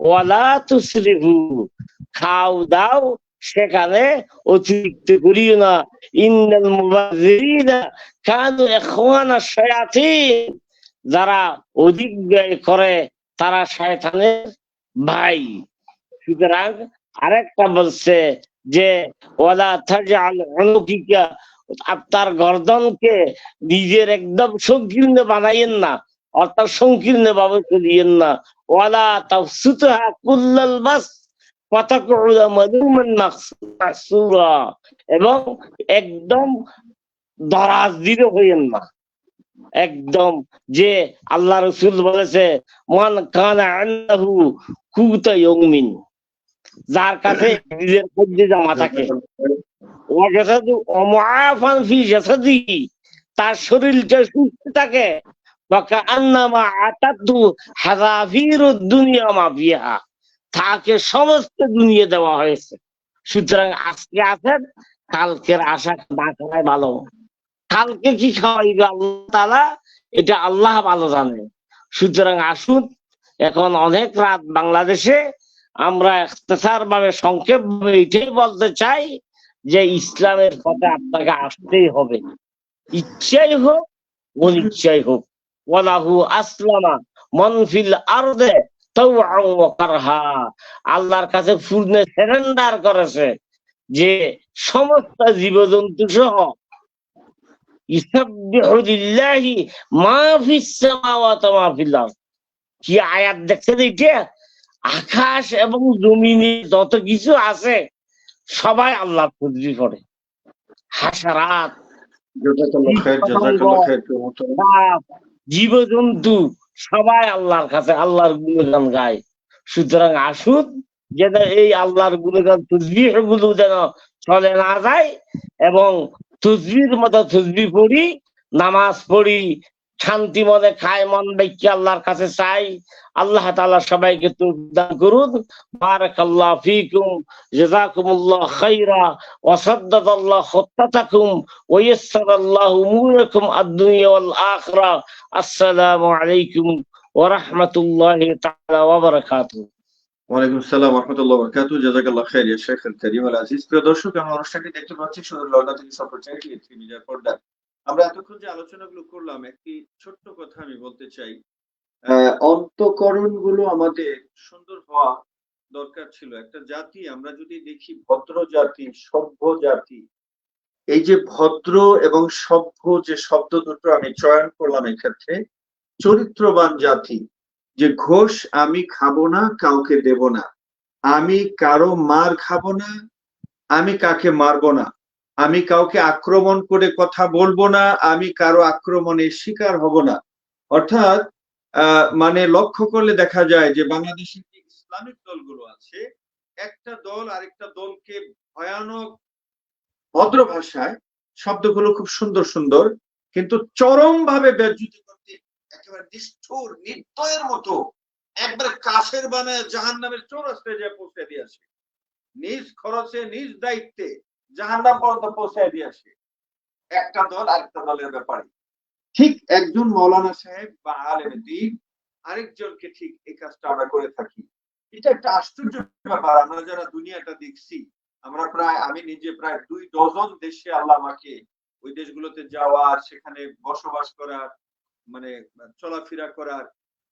ওয়ালা তুসরিফু, খাও দাও সেখানে অতিরিক্ত করিও না। ইন্নাল মুবাযযিরিনা কানু ইখওয়ানাশ শায়াতিন, যারা অধিক ব্যয় করে তারা শয়তানের ভাই। সুতরাং আরেকটা বলছে যে ওয়ালা তাজআল উনুকিকা, আপনার গর্দনকে নিজের একদম সংকীর্ণ বানাইয়েন না, অর্থাৎ সংকীর্ণ ভাবে চলিয়েন না। ওয়ালা তাবসুতহা কুল্লাল বাস ফাতাকুদা মালুমান মাহসুরা, এবং একদম দরাজ দিতে হইয়েন না। একদম যে আল্লাহ রাসূল বলেছে, মান কানা ইনদাহু কুতা ইয়াউমিন, যার কাছে নিজের মধ্যে জামা থাকে, ওয়াজাসাদু মুআফান ফি জাসাদিহি, তার শরীরটা সুস্থ থাকে, ওয়াকান্নামা আতাতু হাযাফিরুদ দুনিয়া মা ফিহা, তাকে সমস্ত দুনিয়া দেওয়া হয়েছে। সুতরাং আজকে আছেন, কালকের আশা না করাই ভালো। কালকে কি খাওয়াইবে আল্লাহ তাআলা, এটা আল্লাহ ভালো জানে। সুতরাং আসুন, এখন অনেক রাত বাংলাদেশে, আমরা ইখতিসার ভাবে সংক্ষেপ ভাবে এটাই বলতে চাই যে ইসলামের পথে আপনাকে আসতেই হবে, ইচ্ছাই হোক অনিচ্ছাই হোক। ওয়ালাহু আসলামা মান ফিল আরদে তাওআন ওয়া কারহা, আল্লাহর কাছে পূর্ণ সারেন্ডার করেছে যে সমস্ত জীবজন্তু সহ, ইসাব্বিহু লিল্লাহি মা ফিস সামাওয়াতি ওয়া মা ফিল আরদ। কি আয়াত দেখছেন এটা? আকাশ এবং জমিনে যত কিছু আছে সবাই আল্লাহর তাসবিহ করে। হাসারাত, জীবজন্তু সবাই আল্লাহর কাছে আল্লাহর গুণগান গায়। সুতরাং আসুন, যেন এই আল্লাহর গুণগান তাসবিহ গুলো যেন চলে না যায়, এবং তাসবিহর মতো তাসবিহ পড়ি, নামাজ পড়ি, শান্তি মনে খায় মন বেঁকে আল্লাহর কাছে চাই। আল্লাহ তাআলা সবাইকে তৌফিক দান করুন। বারাকাল্লাহু ফীকুম, জাযাকুমুল্লাহু খাইরা, ওয়া সাদ্দাদাল্লাহু খুত্তাতাকুম, ওয়া ইয়াসসারাল্লাহু উমুরাকুম আদ-দুনিয়া ওয়াল আখিরা। আসসালামু আলাইকুম ওয়া রাহমাতুল্লাহি তাআলা ওয়া বারাকাতুহু। ওয়ালাইকুম আসসালাম ওয়া রাহমাতুল্লাহি ওয়া বারাকাতুহু। জাযাকাল্লাহু খাইর ইয়া শাইখ আল কারীম আল আজিজ। প্রিয় দর্শক, আমরা অনুষ্ঠানটি দেখতে পাচ্ছি সুদূর লন্ডন থেকে অপরচুনিটি মিডিয়ার পর্দায়। আমরা এতক্ষণ যে আলোচনাগুলো করলাম, একটি ছোট্ট কথা আমি বলতে চাই। অন্তঃকরণ গুলো আমাদের সুন্দর হওয়া দরকার ছিল। একটা জাতি আমরা যদি দেখি, ভদ্র জাতি, সভ্য জাতি, এই যে ভদ্র এবং সভ্য যে শব্দ দুটো আমি চয়ন করলাম এক্ষেত্রে, চরিত্রবান জাতি, যে ঘোষ আমি খাবো না, কাউকে দেব না, আমি কারো মার খাবো না, আমি কাকে মারবো না, আমি কাউকে আক্রমণ করে কথা বলবো না, আমি কারো আক্রমণের শিকার হব না। অর্থাৎ মানে লক্ষ্য করলে দেখা যায় যে বাংলাদেশের যে ইসলামিক দলগুলো আছে, একটা দল আরেকটা দলকে ভয়ানক ভদ্র ভাষায় শব্দগুলো খুব সুন্দর সুন্দর, কিন্তু চরম ভাবে বেজ্জতি করতে একেবারে নিষ্ঠুর নির্দয়ের মতো একবারে কাফের বানায় জাহান্নামের চৌরাস্তায় যে পৌঁছে দিয়ে আসে, নিজ খরচে নিজ দায়িত্বে জাহান্নাম পর্যন্ত পৌঁছায় দিয়ে আসে একটা দল আরেকটা দলের ব্যাপারে। ঠিক একজন মৌলানা সাহেব বা আলেম দ্বীন আরেকজনকে ঠিক এই কাজটা আমরা করে থাকি। এটা একটা আশ্চর্য ব্যাপার। আমরা যারা দুনিয়াটা দেখছি, আমরা আমি নিজে প্রায় 2 ডজন দেশে আল্লাহ আমাকে ওই দেশগুলোতে যাওয়ার, সেখানে বসবাস করার, মানে চলাফেরা করার,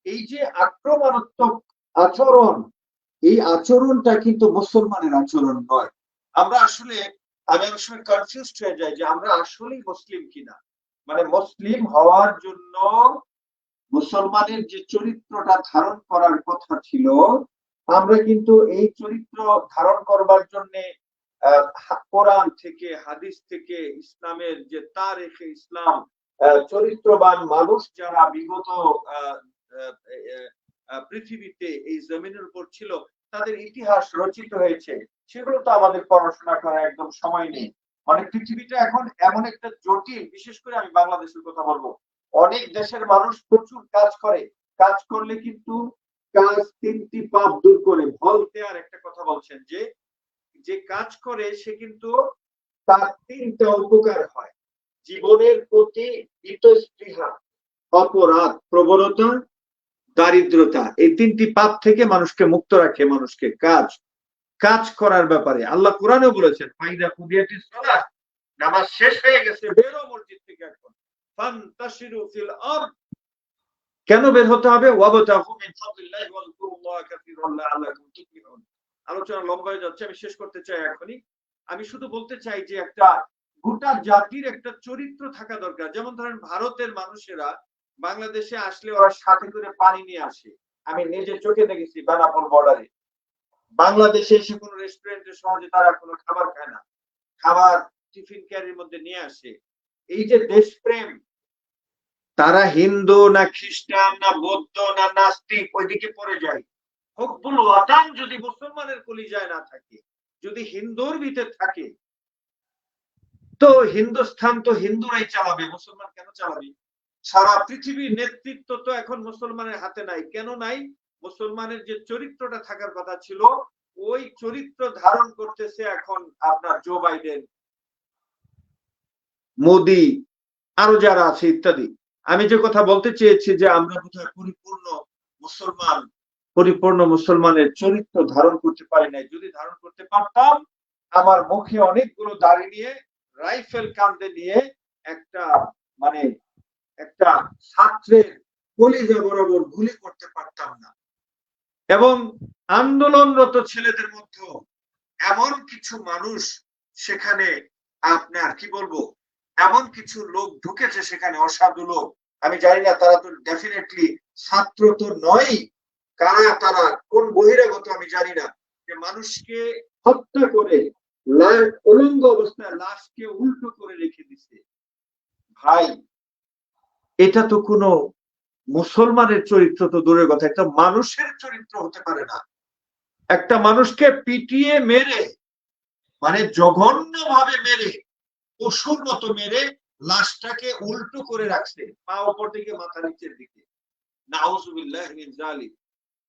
এই যে আক্রমণাত্মক আচরণ, এই আচরণটা কিন্তু মুসলমানের আচরণ নয়। আমরা আসলে, আমি অনেক সময় কনফিউজড হয়ে যাই যে আমরা আসলেই মুসলিম কিনা। মানে মুসলিম হওয়ার জন্য মুসলমানের যে চরিত্রটা ধারণ করার কথা ছিল, আমরা কিন্তু এই চরিত্র ধারণ করবার জন্য কোরআন থেকে, হাদিস থেকে, ইসলামের যে তারিখে ইসলাম, চরিত্রবান মানুষ যারা বিগত পৃথিবীতে এই জমিনের উপর ছিল, তাদের ইতিহাস রচিত হয়েছে, সেগুলো তো আমাদের পড়াশোনা করার একদম সময় নেই। মানে পৃথিবীটা এখন এমন একটা জটিল, বিশেষ করে আমি বাংলাদেশের কথা বলবো, অনেক দেশের মানুষ প্রচুর কাজ করে, কাজ করলে কিন্তু কাজ 3টি পাপ দূর করে। ভলতেয়ার একটা কথা বলছেন যে যে কাজ করে সে কিন্তু তার 3টা উপকার হয়: জীবনের প্রতি ইতস্পৃহা, অপরাধ প্রবণতা, দারিদ্রতা। এই 3টি পাপ থেকে মানুষকে মুক্ত রাখে, মানুষকে কাজ করার ব্যাপারে। আল্লাহ কোরআনে বলেছেন, ফাইদা কুদিয়াতিস সালাত, নামাজ শেষ হয়ে গেছে, বেরো মসজিদ থেকে। এখন ফান্তাশিরু ফিল আরদ, কেন বের হতে হবে? ওয়াবতাগু মিন ফাদলিল্লাহি ওয়াযকুরুল্লাহা কাসীরান লাআল্লাকুম তুফলিহুন। আলোচনা লম্বা হয়ে যাচ্ছে, আমি শেষ করতে চাই এখনই আমি শুধু বলতে চাই যে একটা গোটা জাতির একটা চরিত্র থাকা দরকার। যেমন ধরেন ভারতের মানুষেরা বাংলাদেশে আসলে ওরা সাথে করে পানি নিয়ে আসে, আমি নিজে চোখে দেখেছি বেনাপোল বর্ডারে। বাংলাদেশে এসে কোনো রেস্টুরেন্টে সহজে তারা কোনো খাবার খায় না, খাবার টিফিন ক্যারির মধ্যে নিয়ে আসে। এই যে দেশপ্রেম, তারা হিন্দু না খ্রিস্টান না বৌদ্ধ না নাস্তিক ওইদিকে পড়ে যায়। হকবুল ওয়াতান যদি মুসলমানের কলিজায় না থাকে, যদি হিন্দুর ভিতরে থাকে, তো হিন্দুস্থান তো হিন্দুরাই চালাবে, মুসলমান কেন চালাবে? সারা পৃথিবীর নেতৃত্ব তো এখন মুসলমানের হাতে নাই। কেন নাই? মুসলমানের যে চরিত্রটা থাকার কথা ছিল, ওই চরিত্র ধারণ করতেছে এখন আপনার জো বাইডেন, মোদি, আরো যারা আছে ইত্যাদি। আমি যে কথা বলতে চেয়েছি যে আমরা বোধহয় পরিপূর্ণ মুসলমানের চরিত্র ধারণ করতে পারি নাই। যদি ধারণ করতে পারতাম, আমার মুখে অনেকগুলো দাড়ি নিয়ে, রাইফেল কাঁধে নিয়ে একটা ছাত্রের কলিজা বরাবর গুলি করতে পারতাম না। এবং আন্দোলনরত ছেলেদের মধ্যে এমন কিছু মানুষ সেখানে, আপনার কি বলবো, এমন কিছু লোক ঢুকেছে সেখানে, অসাধু লোক। আমি জানি না তারা তো ডেফিনেটলি ছাত্র তো নয়, কারা তারা, কোন বহিরাগত আমি জানি না, যে মানুষকে হত্যা করে উলঙ্গ অবস্থায় লাশকে উল্টো করে রেখে দিছে। ভাই, এটা তো কোনো মুসলমানের চরিত্র তো দূরের কথা, একটা মানুষের চরিত্র হতে পারে না। একটা মানুষকে পিটিয়ে মেরে, মানে জঘন্য ভাবে মেরে, পশুর মতো মেরে লাশটাকে উল্টো করে রাখছে, পা উপর দিকে মাথা নিচের দিকে। নাউজুবিল্লাহ মিন যালিক।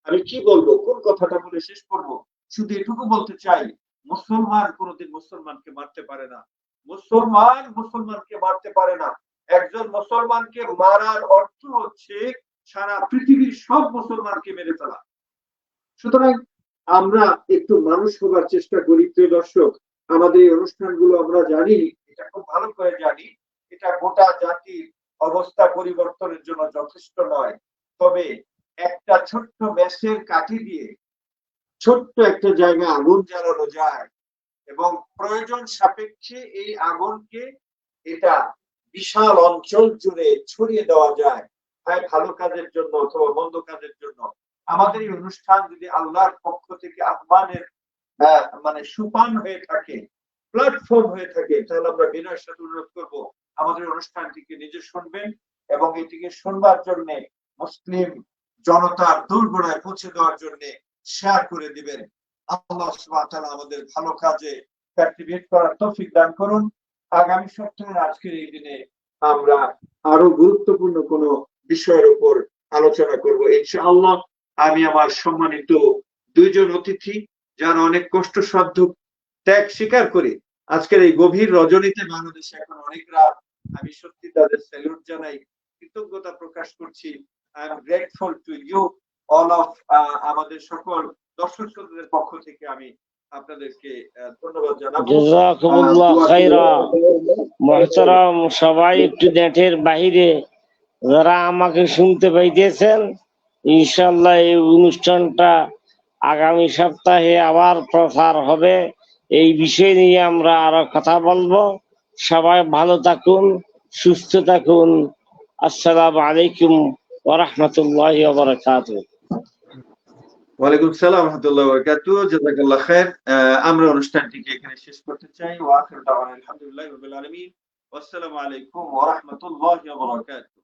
আমি কি বলবো, কোন কথাটা বলে শেষ করব? শুধু এটুকু বলতে চাই, মুসলমান কোনোদিন মুসলমানকে মারতে পারে না, মুসলমান মুসলমানকে মারতে পারে না। একজন মুসলমানকে মারার অর্থ হচ্ছে সারা পৃথিবীর সব মুসলমানকে মেরে ফেলা। সুতরাং আমরা একটু মানুষ হবার চেষ্টা করি। প্রিয় দর্শক, আমাদের এই অনুষ্ঠানগুলো আমরা জানি, এটা খুব ভালো করে জানি, এটা গোটা জাতির অবস্থা পরিবর্তনের জন্য যথেষ্ট নয়। তবে একটা ছোট্ট ম্যাচের কাঠি দিয়ে ছোট্ট একটা জায়গায় আগুন জ্বালানো যায়, এবং প্রয়োজন সাপেক্ষে এই আগুনকে এটা বিশাল অঞ্চল জুড়ে ছড়িয়ে দেওয়া যায়, হয় ভালো কাজের জন্য অথবা মন্দ কাজের জন্য। আমাদের এই অনুষ্ঠান যদি আল্লাহর পক্ষ থেকে আহ্বানের মানে সুপান হয়ে থাকে, প্ল্যাটফর্ম হয়ে থাকে, তাহলে আমরা বিনয়ের সাথে অনুরোধ করবো আমাদের অনুষ্ঠানটিকে নিজে শুনবেন, এবং এটিকে শুনবার জন্য মুসলিম জনতার দোরগোড়ায় পৌঁছে দেওয়ার জন্য শেয়ার করে দিবেন। আল্লাহ সুবহানাহু ওয়া তাআলা আমাদের ভালো কাজে অ্যাক্টিভেট করার তৌফিক দান করুন। আগামী সপ্তাহে আজকের এই দিনে আমরা আরো গুরুত্বপূর্ণ কোন বিষয়ের উপর আলোচনা করব ইনশাআল্লাহ। আমি আমার সম্মানিত দুইজন অতিথি, যারা অনেক কষ্টসাধ্য ত্যাগ স্বীকার করে আজকের এই গভীর রজনীতে, বাংলাদেশে এখন অনেক রাত, আমি সত্যি তাদের স্যালুট জানাই, কৃতজ্ঞতা প্রকাশ করছি। I am grateful to you all of, আমাদের সকল দর্শক শ্রোতাদের পক্ষ থেকে আমি আপনাদেরকে ধন্যবাদ জানাবো। জাযাকুমুল্লাহ খাইরা। মুহতারাম সবাই একটু নেটের বাইরে যারা আমাকে শুনতে পাইতেছেন, ইনশাআল্লাহ এই অনুষ্ঠানটা আগামী সপ্তাহে আবার প্রচার হবে। এই বিষয় নিয়ে আমরা আরো কথা বলবো। সবাই ভালো থাকুন, সুস্থ থাকুন। আসসালামু আলাইকুম ওয়া রাহমাতুল্লাহি ওয়া বারাকাতুহু। ওয়ালাইকুম সালাম ওয়া রাহমাতুল্লাহি ওয়া বারাকাতুহু। জাযাকাল্লাহ খায়ের। আমরা অনুষ্ঠানটিকে এখানে শেষ করতে চাই। ওয়া আখিরু দাওয়ানা আলহামদুলিল্লাহি রাব্বিল আলামিন। ওয়াসসালামু আলাইকুম ওয়া রাহমাতুল্লাহি ওয়া বারাকাতুহু।